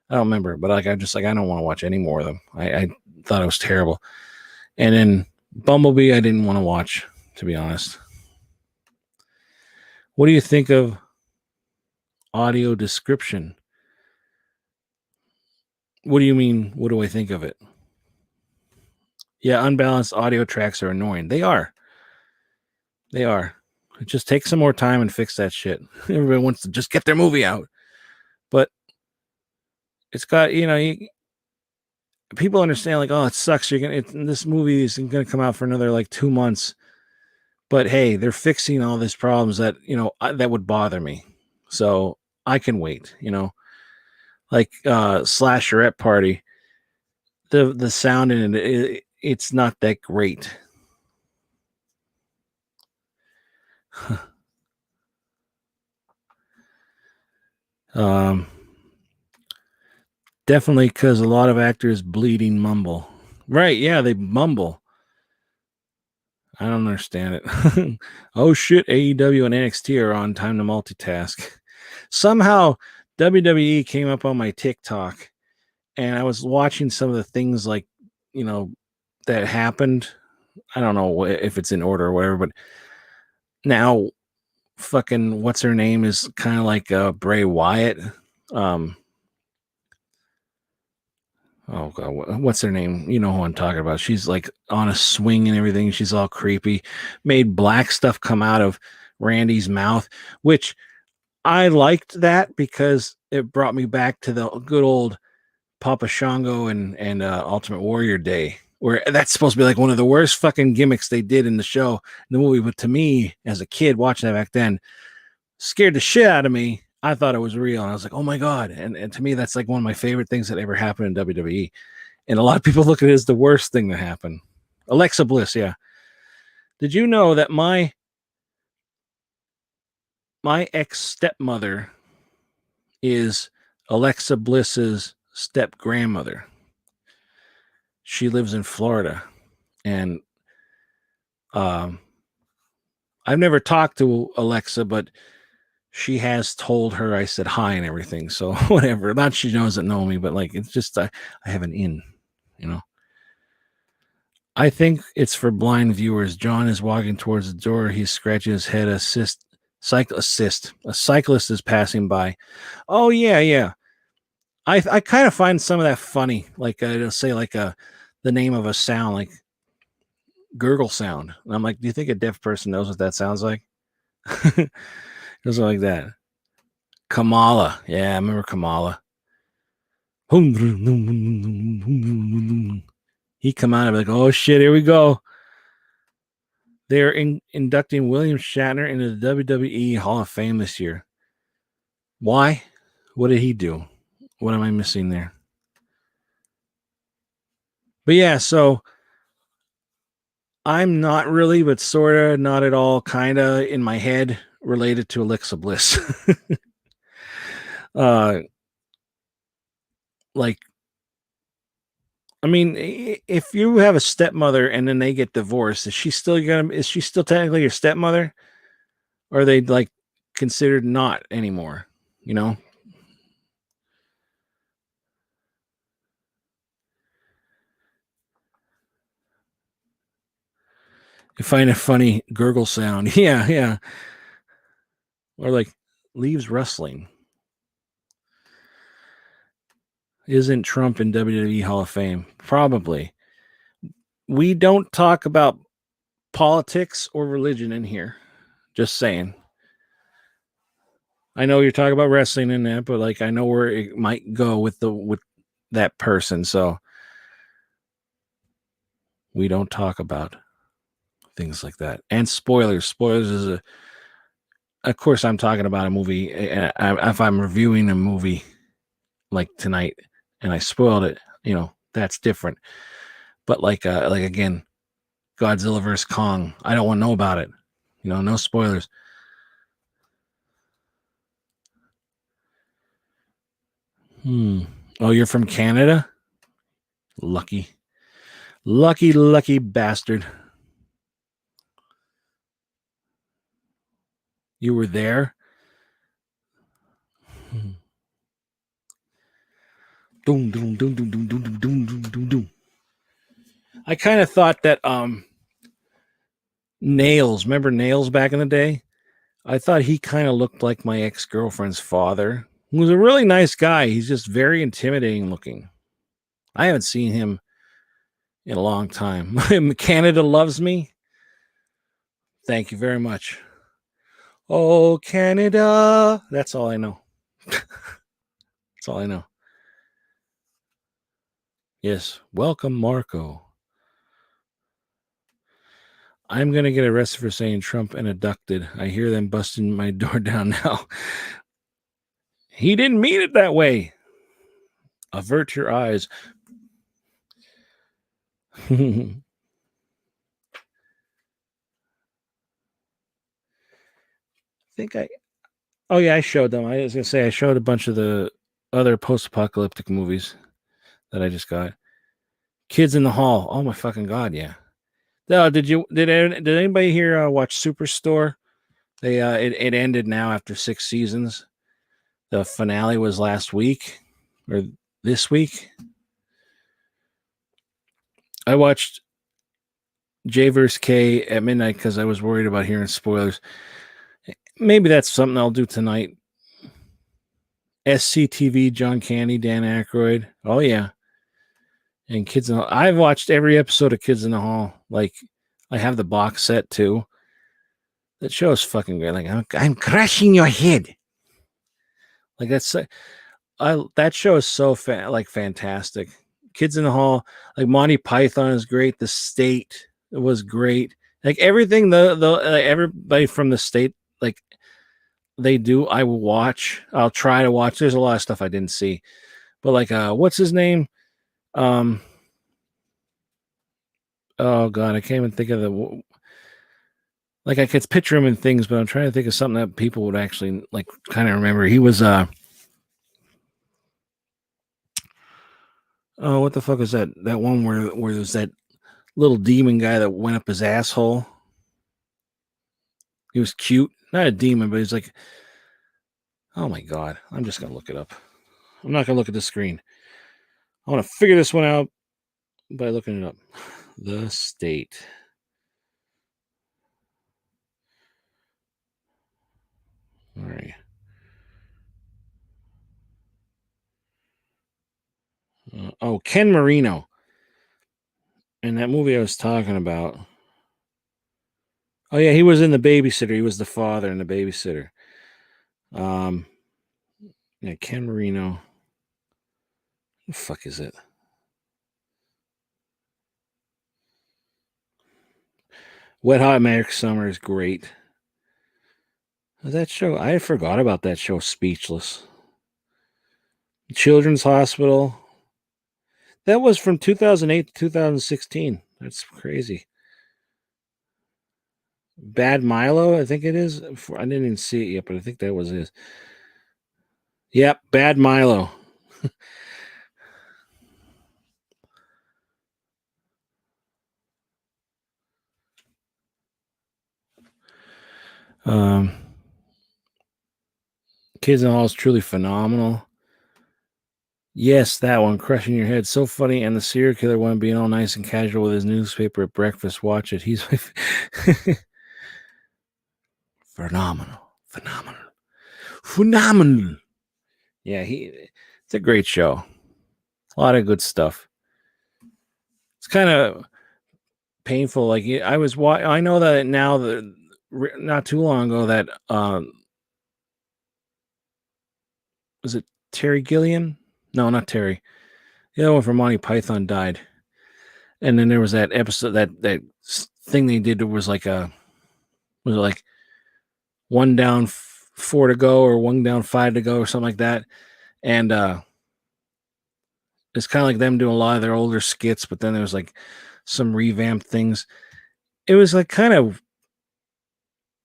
I don't remember, but like I'm just like I don't want to watch any more of them. I thought it was terrible. And then Bumblebee, I didn't want to watch, to be honest. What do you think of audio description? What do you mean? What do I think of it? Yeah, unbalanced audio tracks are annoying. They are. They are. Just take some more time and fix that shit. Everybody wants to just get their movie out, but it's got people understand like, oh, it sucks. This movie isn't gonna come out for another like 2 months. But hey, they're fixing all these problems that that would bother me, so I can wait. Like Slasherette Party, the sound in it's not that great. um, Definitely because a lot of actors bleeding mumble. Right? Yeah, they mumble. I don't understand it. Oh shit! AEW and NXT are on. Time to multitask. Somehow WWE came up on my TikTok, and I was watching some of the things like that happened. I don't know if it's in order or whatever, but now fucking what's her name is kind of like Bray Wyatt. Um, oh god, what's her name? You know who I'm talking about. She's like on a swing and everything. She's all creepy. Made black stuff come out of Randy's mouth, which I liked that because it brought me back to the good old Papa Shango and Ultimate Warrior Day, where that's supposed to be like one of the worst fucking gimmicks they did in the show, in the movie. But to me, as a kid watching that back then, scared the shit out of me. I thought it was real, and I was like, "Oh my god!" And to me, that's like one of my favorite things that ever happened in WWE. And a lot of people look at it as the worst thing that happened. Alexa Bliss, yeah. Did you know that my ex stepmother is Alexa Bliss's step grandmother? She lives in Florida, and um, I've never talked to Alexa, but she has told her I said hi and everything. So whatever. Not she doesn't know me, but like it's just I have an in, you know. I think it's for blind viewers. John is walking towards the door. He's scratching his head. Assist. A cyclist is passing by. Oh yeah, yeah. I kind of find some of that funny. Like it'll say like the name of a sound, like gurgle sound. And I'm like, do you think a deaf person knows what that sounds like? It was like that. Kamala. Yeah, I remember Kamala. He come out and be like, oh shit, here we go. They're inducting William Shatner into the WWE Hall of Fame this year. Why? What did he do? What am I missing there? But yeah, so I'm not really, but sort of, not at all, kind of in my head related to Alexa Bliss. Like, I mean, if you have a stepmother and then they get divorced, is she still technically your stepmother? Or are they like considered not anymore? You know? You find a funny gurgle sound. Yeah, yeah. Or like leaves rustling. Isn't Trump in WWE Hall of Fame? Probably. We don't talk about politics or religion in here. Just saying. I know you're talking about wrestling in that, but like I know where it might go with that person, so we don't talk about things like that. And spoilers. Spoilers is of course I'm talking about a movie. If I'm reviewing a movie like tonight and I spoiled it, that's different. But like again, Godzilla vs. Kong, I don't want to know about it. No spoilers. Oh, you're from Canada? Lucky. Lucky bastard. You were there? Doom, doom, doom, doom, doom, doom, doom, doom, doom, doom, doom. I kind of thought that Nails, remember Nails back in the day? I thought he kind of looked like my ex-girlfriend's father, who was a really nice guy. He's just very intimidating looking. I haven't seen him in a long time. Canada loves me. Thank you very much. Oh, Canada. That's all I know. That's all I know. Yes. Welcome, Marco. I'm going to get arrested for saying Trump and abducted. I hear them busting my door down now. He didn't mean it that way. Avert your eyes. I think oh yeah, I showed them. I was going to say I showed a bunch of the other post-apocalyptic movies that I just got. Kids in the Hall. Oh my fucking god, yeah. Did anybody here watch Superstore? They it ended now after 6 seasons. The finale was last week or this week. I watched J vs. K at midnight because I was worried about hearing spoilers. Maybe that's something I'll do tonight. SCTV, John Candy, Dan Aykroyd. Oh yeah. And Kids in the Hall. I've watched every episode of Kids in the Hall. Like, I have the box set too. That show is fucking great. Like, I'm crushing your head. Like, that show is so fantastic. Kids in the Hall, like Monty Python is great. The State was great. Like everything, everybody from the State, like they do, I will watch. I'll try to watch. There's a lot of stuff I didn't see, but like, what's his name? Oh god, I can't even think of the. Like I could picture him in things, but I'm trying to think of something that people would actually like kind of remember. He was oh, what the fuck was that? That one where there's that little demon guy that went up his asshole. He was cute, not a demon, but he's like, oh my god, I'm just gonna look it up. I'm not gonna look at the screen. I want to figure this one out by looking it up. The State. All right. Oh, Ken Marino. In that movie I was talking about. Oh yeah, he was in The Babysitter. He was the father in The Babysitter. Yeah, Ken Marino. What the fuck is it? Wet Hot American Summer is great. That show, I forgot about that show, Speechless. Children's Hospital. That was from 2008 to 2016. That's crazy. Bad Milo, I think it is. I didn't even see it yet, but I think that was it. Yep, Bad Milo. Kids in the Hall is truly phenomenal. Yes, that one, Crushing Your Head, so funny. And the serial killer one being all nice and casual with his newspaper at breakfast. Watch it. He's phenomenal. Yeah, it's a great show. A lot of good stuff. It's kind of painful. Like I know that now that not too long ago that was it Terry Gilliam? No, not Terry. The other one from Monty Python died. And then there was that episode that thing they did was like was it like 1 down 4 to go or 1 down 5 to go or something like that. And it's kind of like them doing a lot of their older skits, but then there was like some revamped things. It was like kind of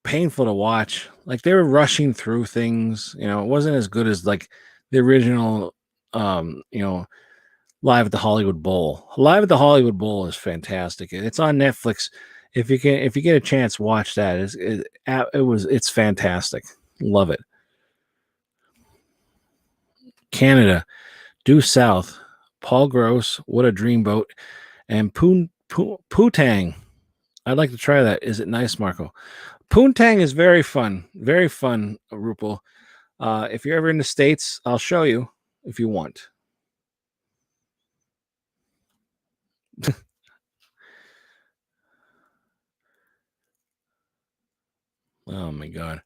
painful to watch. Like they were rushing through things, it wasn't as good as like the original Live at the Hollywood Bowl. Live at the Hollywood Bowl is fantastic. It's on Netflix. If you get a chance, watch that. It's fantastic. Love it. Canada. Due South, Paul Gross, What a Dreamboat, and Poontang. I'd like to try that. Is it nice, Marco? Poontang is very fun. Very fun, Rupal. If you're ever in the States, I'll show you if you want. Oh my god.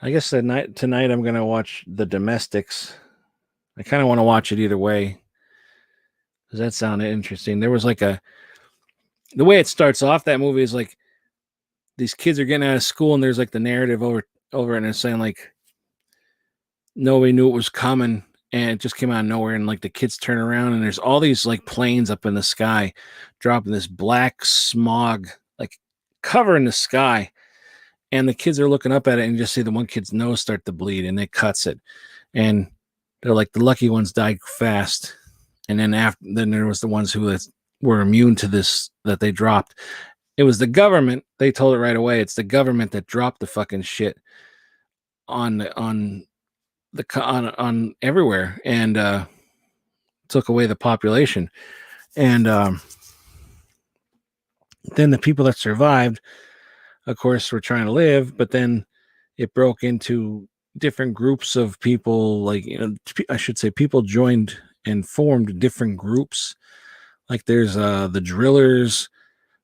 I guess tonight I'm gonna watch The Domestics. I kind of want to watch it either way. Does that sound interesting? There was like the way it starts off, that movie is like these kids are getting out of school and there's like the narrative over and it's saying like nobody knew it was coming and it just came out of nowhere and like the kids turn around and there's all these like planes up in the sky dropping this black smog like covering the sky, and the kids are looking up at it and you just see the one kid's nose start to bleed and it cuts it, and they're like the lucky ones died fast, and then there was the ones who were immune to this that they dropped. It was the government. They told it right away. It's the government that dropped the fucking shit on everywhere and took away the population. And then the people that survived, of course, were trying to live, but then it broke into different groups of people. Like, I should say people joined and formed different groups. Like there's the drillers,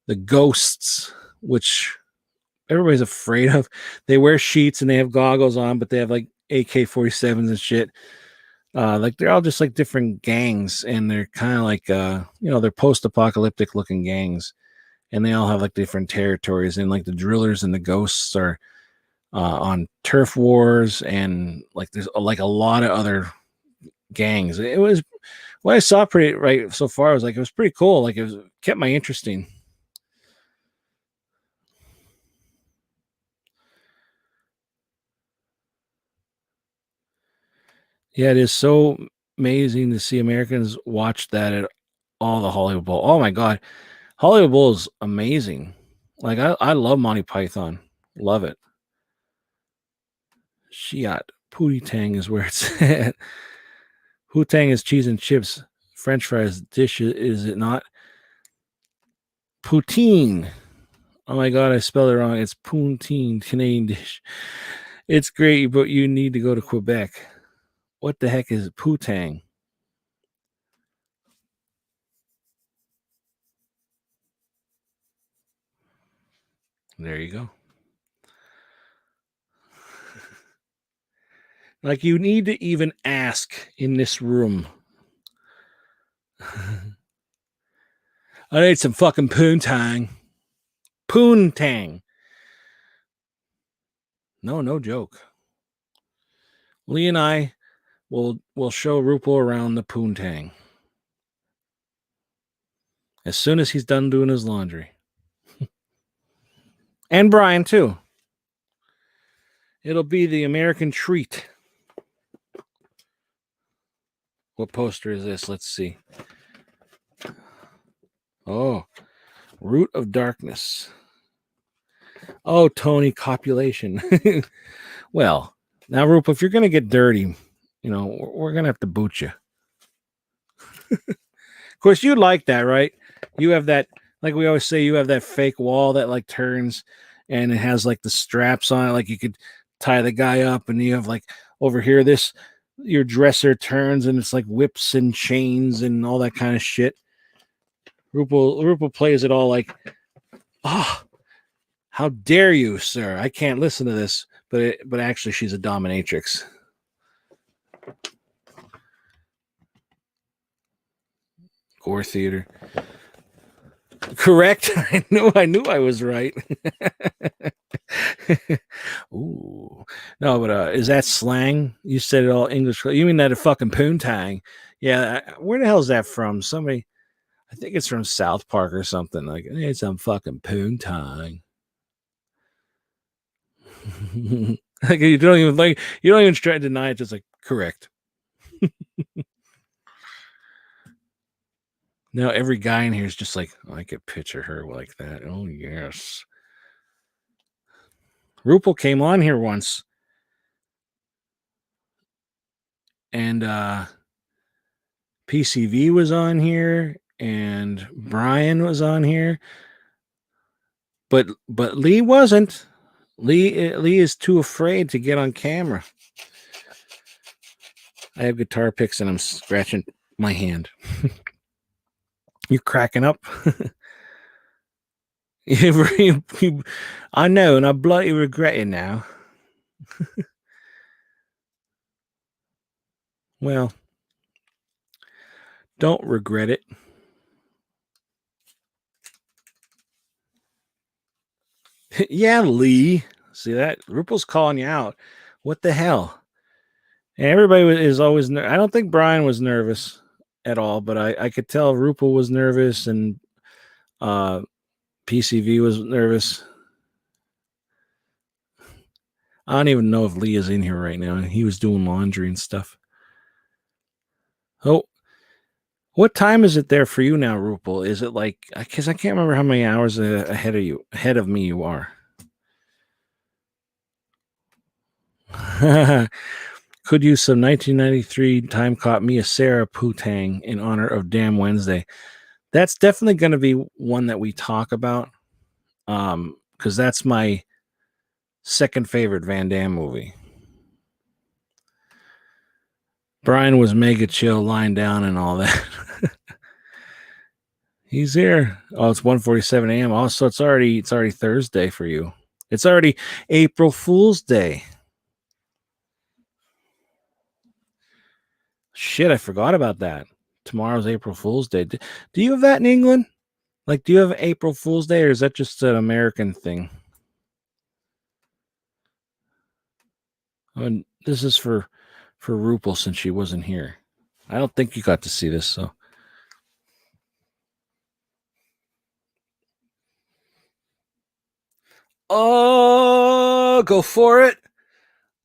the ghosts, which everybody's afraid of. They wear sheets and they have goggles on, but they have like AK-47s and shit. Like they're all just like different gangs, and they're kind of like they're post-apocalyptic looking gangs, and they all have like different territories. And like the drillers and the ghosts are on turf wars, and like there's like a lot of other gangs. It was what I saw pretty right so far. I was like, it was pretty cool. Like kept my interesting. Yeah, it is so amazing to see Americans watch that at all the Hollywood Bowl. Oh my god, Hollywood Bowl is amazing. Like I love Monty Python, love it. Shiat Pootie Tang is where it's at. Hootang is cheese and chips, French fries dish, is it not? Poutine. Oh my god, I spelled it wrong. It's poutine, Canadian dish. It's great, but you need to go to Quebec. What the heck is poutang? There you go. Like you need to even ask in this room. I need some fucking poontang. Poontang. No joke. Lee and I will show Rupal around the poontang as soon as he's done doing his laundry. And Brian too. It'll be the American treat. What poster is this? Let's see. Oh, Root of Darkness. Oh, Tony, copulation. Well, now, Rupa, if you're going to get dirty, we're going to have to boot you. Of course, you like that, right? You have that, like we always say, you have that fake wall that like turns and it has like the straps on it. Like you could tie the guy up, and you have like over here, your dresser turns and it's like whips and chains and all that kind of shit. Rupal plays it all like, oh, how dare you, sir? I can't listen to this. But actually, she's a dominatrix. Gore theater. Correct. I knew I was right. Ooh. No, but is that slang? You said it all English. You mean that a fucking poontang? Yeah. Where the hell is that from? Somebody, I think it's from South Park or something. Like, hey, some fucking poontang. Like you don't even try to deny it. Just like correct. Now every guy in here is just like, oh, I could picture her like that. Oh yes. Rupal came on here once, and PCV was on here, and Brian was on here, but Lee wasn't. Lee is too afraid to get on camera. I have guitar picks and I'm scratching my hand. You cracking up? I know, and I bloody regret it now. Well, don't regret it. Yeah, Lee. See that? Rupel's calling you out. What the hell? And everybody is always. I don't think Brian was nervous at all, but I could tell Rupel was nervous and PCV was nervous. I don't even know if Lee is in here right now. He was doing laundry and stuff. Oh, what time is it there for you now, Rupel? Is it like, because I can't remember how many hours ahead of me you are. Could use some 1993 time caught me a Sarah Putang in honor of Damn Wednesday. That's definitely going to be one that we talk about, because that's my second favorite Van Damme movie. Brian was mega chill, lying down and all that. He's here. Oh, it's 1:47 a.m. Oh, so it's already Thursday for you. It's already April Fool's Day. Shit, I forgot about that. Tomorrow's April Fool's Day. Do you have that in England? Like, do you have April Fool's Day, or is that just an American thing? And this is for Rupel, since she wasn't here. I don't think you got to see this, so. Oh, go for it.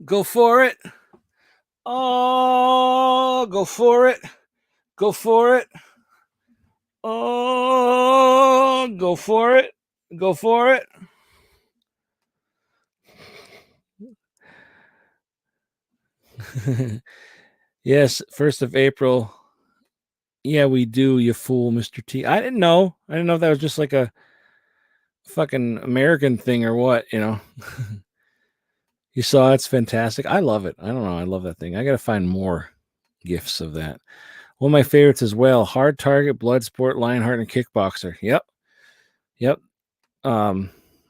Go for it. Oh, go for it. Go for it. Oh, go for it. Go for it. Yes, 1st of April. Yeah, we do, you fool, Mr. T. I didn't know. I didn't know if that was just like a fucking American thing or what, you know. You saw it's fantastic. I love it. I don't know. I love that thing. I got to find more gifts of that. One of my favorites as well. Hard Target, Bloodsport, Lionheart, and Kickboxer. Yep.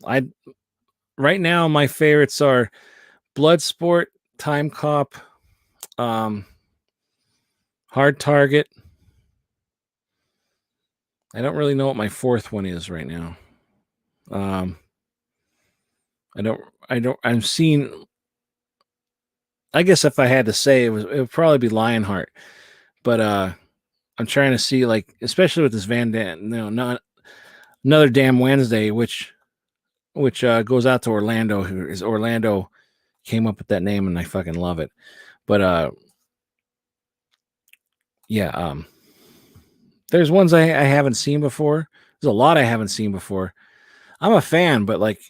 I right now my favorites are Bloodsport, Time Cop, Hard Target. I don't really know what my fourth one is right now. I'm seeing. I guess if I had to say, it would probably be Lionheart, but I'm trying to see, like, especially with this Van Damme, not Another Damn Wednesday, which goes out to Orlando. Orlando came up with that name, and I fucking love it. But yeah, there's ones I haven't seen before. There's a lot I haven't seen before. I'm a fan, but like,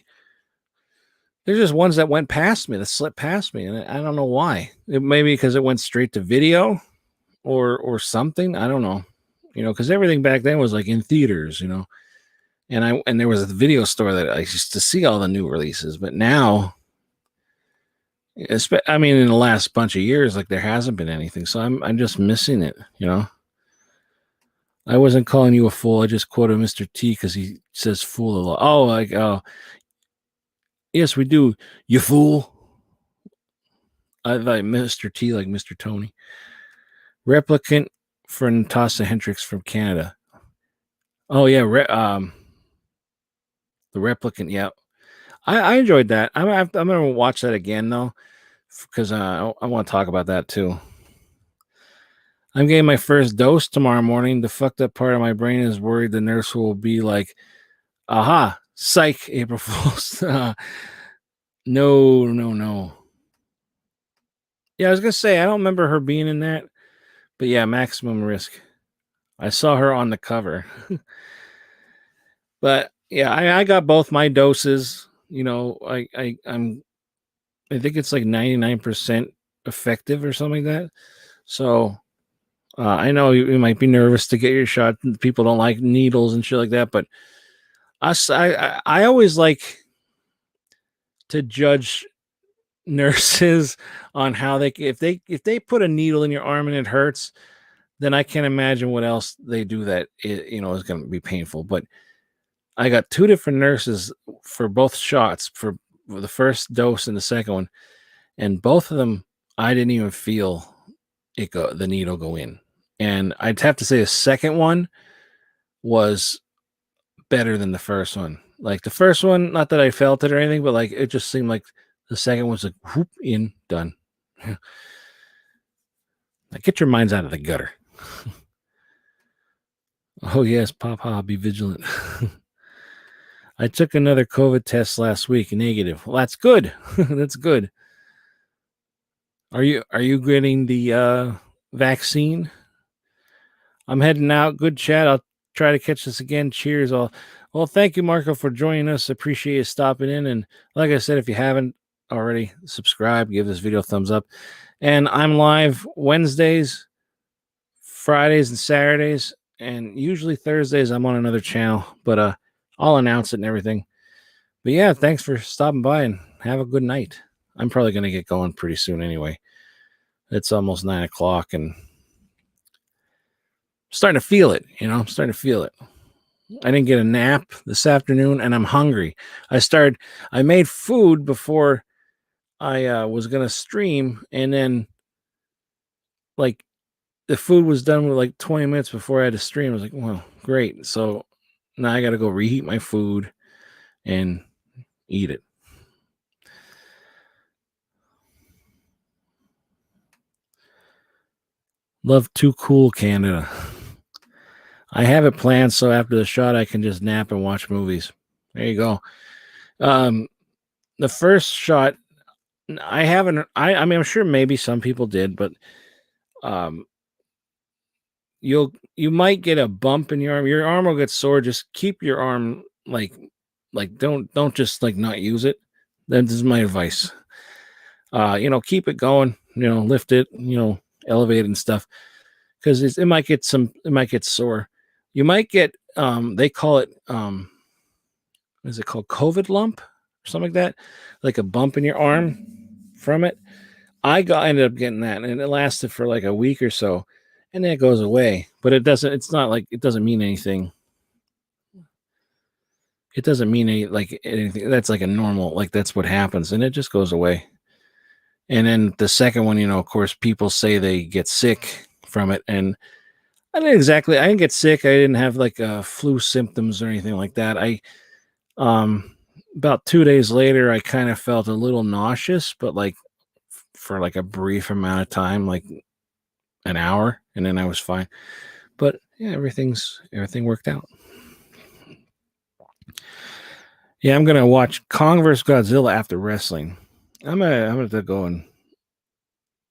there's just ones that went past me, that slipped past me, and I don't know why. It may be because it went straight to video, or something. I don't know, because everything back then was like in theaters, and there was a video store that I used to see all the new releases. But now, I mean, in the last bunch of years, like, there hasn't been anything, so I'm just missing it. I wasn't calling you a fool. I just quoted Mr. T because he says fool a lot. Oh, yes, we do. You fool. I like Mr. T, like Mr. Tony. Replicant for Natasha Hendricks from Canada. Oh yeah, the Replicant. Yeah, I enjoyed that. I'm gonna watch that again though, because I want to talk about that too. I'm getting my first dose tomorrow morning. The fucked up part of my brain is worried the nurse will be like, "Aha, psych, April Fools." No. Yeah, I was gonna say, I don't remember her being in that, but yeah, Maximum Risk. I saw her on the cover. But yeah, I got both my doses. I think it's like 99% effective or something like that. So I know you might be nervous to get your shot. People don't like needles and shit like that, but I always like to judge nurses on how if they put a needle in your arm and it hurts, then I can't imagine what else they do that is going to be painful. But I got two different nurses for both shots for the first dose and the second one, and both of them I didn't even feel the needle go in. And I'd have to say the second one was better than the first one. Like the first one, not that I felt it or anything, but like it just seemed like the second was like whoop in, done. Like, get your minds out of the gutter. Oh yes, Papa, be vigilant. I took another COVID test last week, negative. Well, that's good. That's good. Are you getting the vaccine? I'm heading out. Good chat. I'll try to catch this again. Cheers all. Well, thank you, Marco, for joining us. Appreciate you stopping in. And like I said, if you haven't already, subscribe, give this video a thumbs up. And I'm live Wednesdays, Fridays, and Saturdays. And usually Thursdays I'm on another channel, but I'll announce it and everything. But yeah, thanks for stopping by and have a good night. I'm probably going to get going pretty soon anyway. It's almost 9 o'clock and I'm starting to feel it. I'm starting to feel it. I didn't get a nap this afternoon and I'm hungry. I made food before I was going to stream, and then like the food was done with like 20 minutes before I had to stream. I was like, well, great. So now I got to go reheat my food and eat it. Love Too Cool Canada. I have it planned so after the shot I can just nap and watch movies. There you go. The first shot I haven't. I mean, I'm sure maybe some people did, but you might get a bump in your arm. Your arm will get sore. Just keep your arm like don't just like not use it. That is my advice. Keep it going. Lift it. Elevate it and stuff, because it might get sore. You might get they call it what is it called, COVID lump or something like that, like a bump in your arm from it. Ended up getting that, and it lasted for like a week or so, and then it goes away. But it doesn't. It's not like it doesn't mean anything. It doesn't mean anything. That's like a normal, like that's what happens, and it just goes away. And then the second one, of course, people say they get sick from it, and I didn't get sick. I didn't have like flu symptoms or anything like that. About 2 days later, I kind of felt a little nauseous, but like for like a brief amount of time, like an hour, and then I was fine. But yeah, everything worked out. Yeah, I'm gonna watch Kong vs. Godzilla after wrestling. I'm gonna go and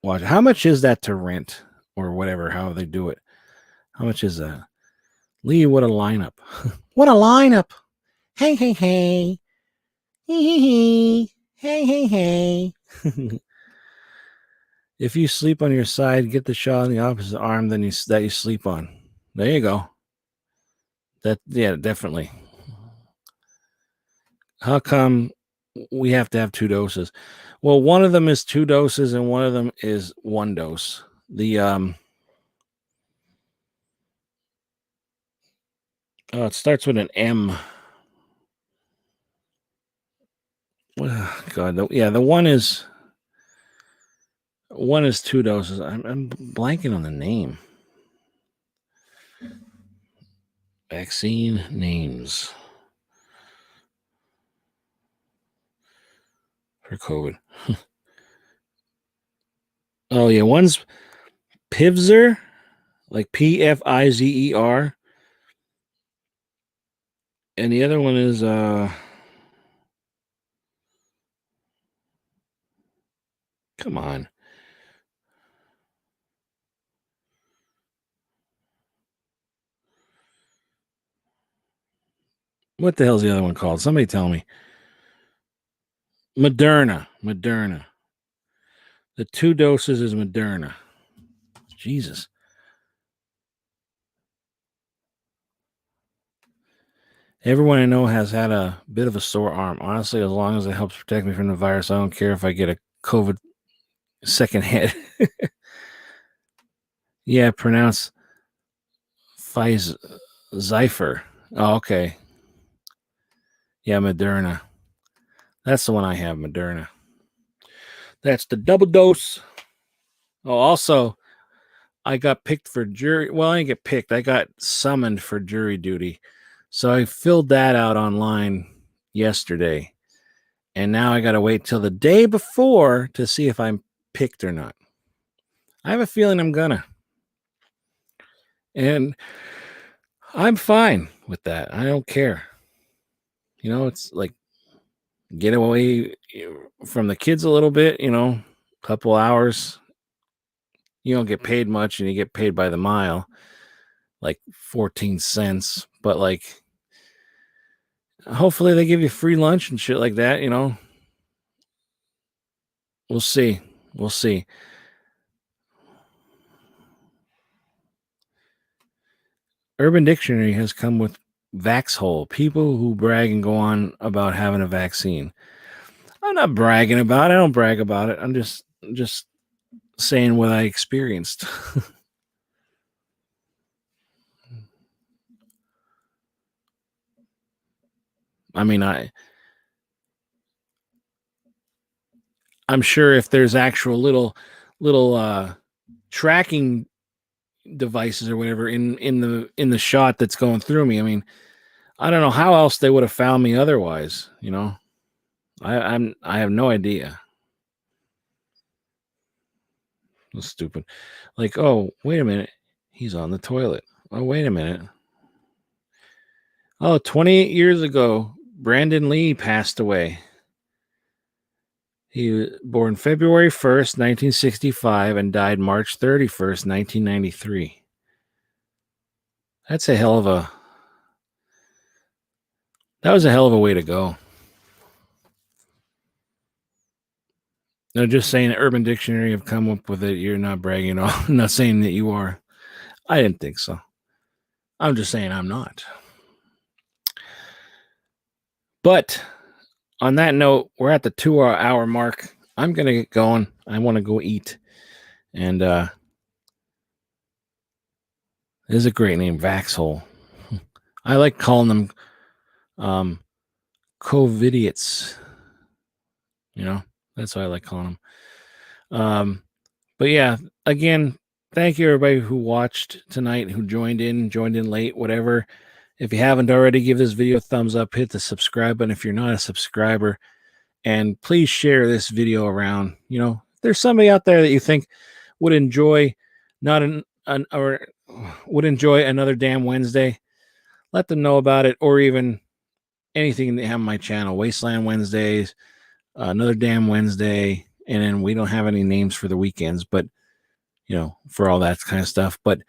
watch it. How much is that to rent or whatever? How they do it? How much is that? Lee, what a lineup! What a lineup! Hey, hey, hey, hey, hey, hey, hey, hey. If you sleep on your side, get the shot on the opposite arm that you sleep on. There you go. Yeah, definitely. How come we have to have 2 doses? Well, one of them is 2 doses and one of them is 1 dose. It starts with an M. Oh, God, the one is 2 doses. I'm blanking on the name. Vaccine names for COVID. Oh yeah, one's Pfizer, like Pfizer, and the other one is come on. What the hell's the other one called? Somebody tell me. Moderna. The 2 doses is Moderna. Jesus. Everyone I know has had a bit of a sore arm. Honestly, as long as it helps protect me from the virus, I don't care if I get a COVID second hit. Yeah, pronounce Pfizer. Oh, okay. Yeah, Moderna. That's the one I have, Moderna. That's the double dose. Oh, also, I got picked for jury. Well, I didn't get picked. I got summoned for jury duty. So I filled that out online yesterday. And now I got to wait till the day before to see if I'm picked or not. I have a feeling I'm gonna. And I'm fine with that. I don't care. You know, it's like get away from the kids a little bit, couple hours. You don't get paid much and you get paid by the mile, like 14 cents. But like, hopefully they give you free lunch and shit like that, We'll see. We'll see. Urban Dictionary has come with vaxhole, people who brag and go on about having a vaccine. I'm not bragging about it. I don't brag about it. I'm just saying what I experienced. I mean, I'm sure if there's actual little tracking devices or whatever in the shot that's going through me. I mean, I don't know how else they would have found me otherwise. I have no idea. That's stupid. Like, oh, wait a minute, he's on the toilet. Oh, wait a minute. Oh, 28 years ago, Brandon Lee passed away. He was born February 1st, 1965, and died March 31st, 1993. That was a hell of a way to go. No, just saying Urban Dictionary have come up with it. You're not bragging at all. I'm not saying that you are. I didn't think so. I'm just saying I'm not. But on that note, we're at the 2-hour mark. I'm going to get going. I want to go eat. And this is a great name, Vaxhole. I like calling them COVIDiots. That's what I like calling them. But yeah, again, thank you everybody who watched tonight, who joined in late, whatever. If you haven't already, give this video a thumbs up, hit the subscribe button if you're not a subscriber, and please share this video around. If there's somebody out there that you think would enjoy would enjoy Another Damn Wednesday, let them know about it, or even anything that have on my channel, Wasteland Wednesdays, Another Damn Wednesday, and then we don't have any names for the weekends, but for all that kind of stuff. But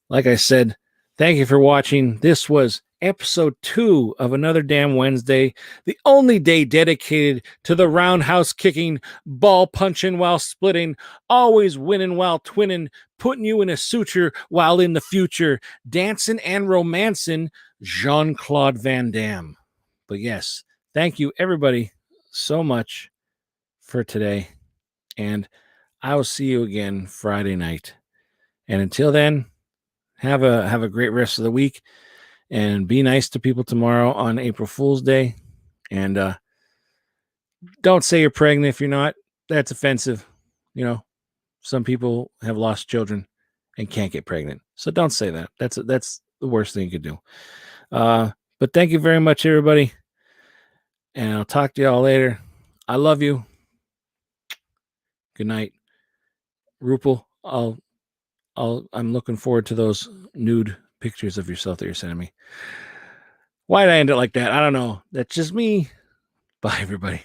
like I said, thank you for watching. This was episode 2 of Another Damn Wednesday, the only day dedicated to the roundhouse kicking, ball punching while splitting, always winning while twinning, putting you in a suture while in the future, dancing and romancing, Jean-Claude Van Damme. But yes, thank you everybody so much for today, and I will see you again Friday night. And until then, have a great rest of the week, and be nice to people tomorrow on April Fool's Day. And don't say you're pregnant if you're not. That's offensive. Some people have lost children and can't get pregnant, so don't say that. That's the worst thing you could do. But thank you very much, everybody, and I'll talk to y'all later. I love you. Good night, Rupal. I'm looking forward to those nude pictures of yourself that you're sending me. Why did I end it like that? I don't know. That's just me. Bye, everybody.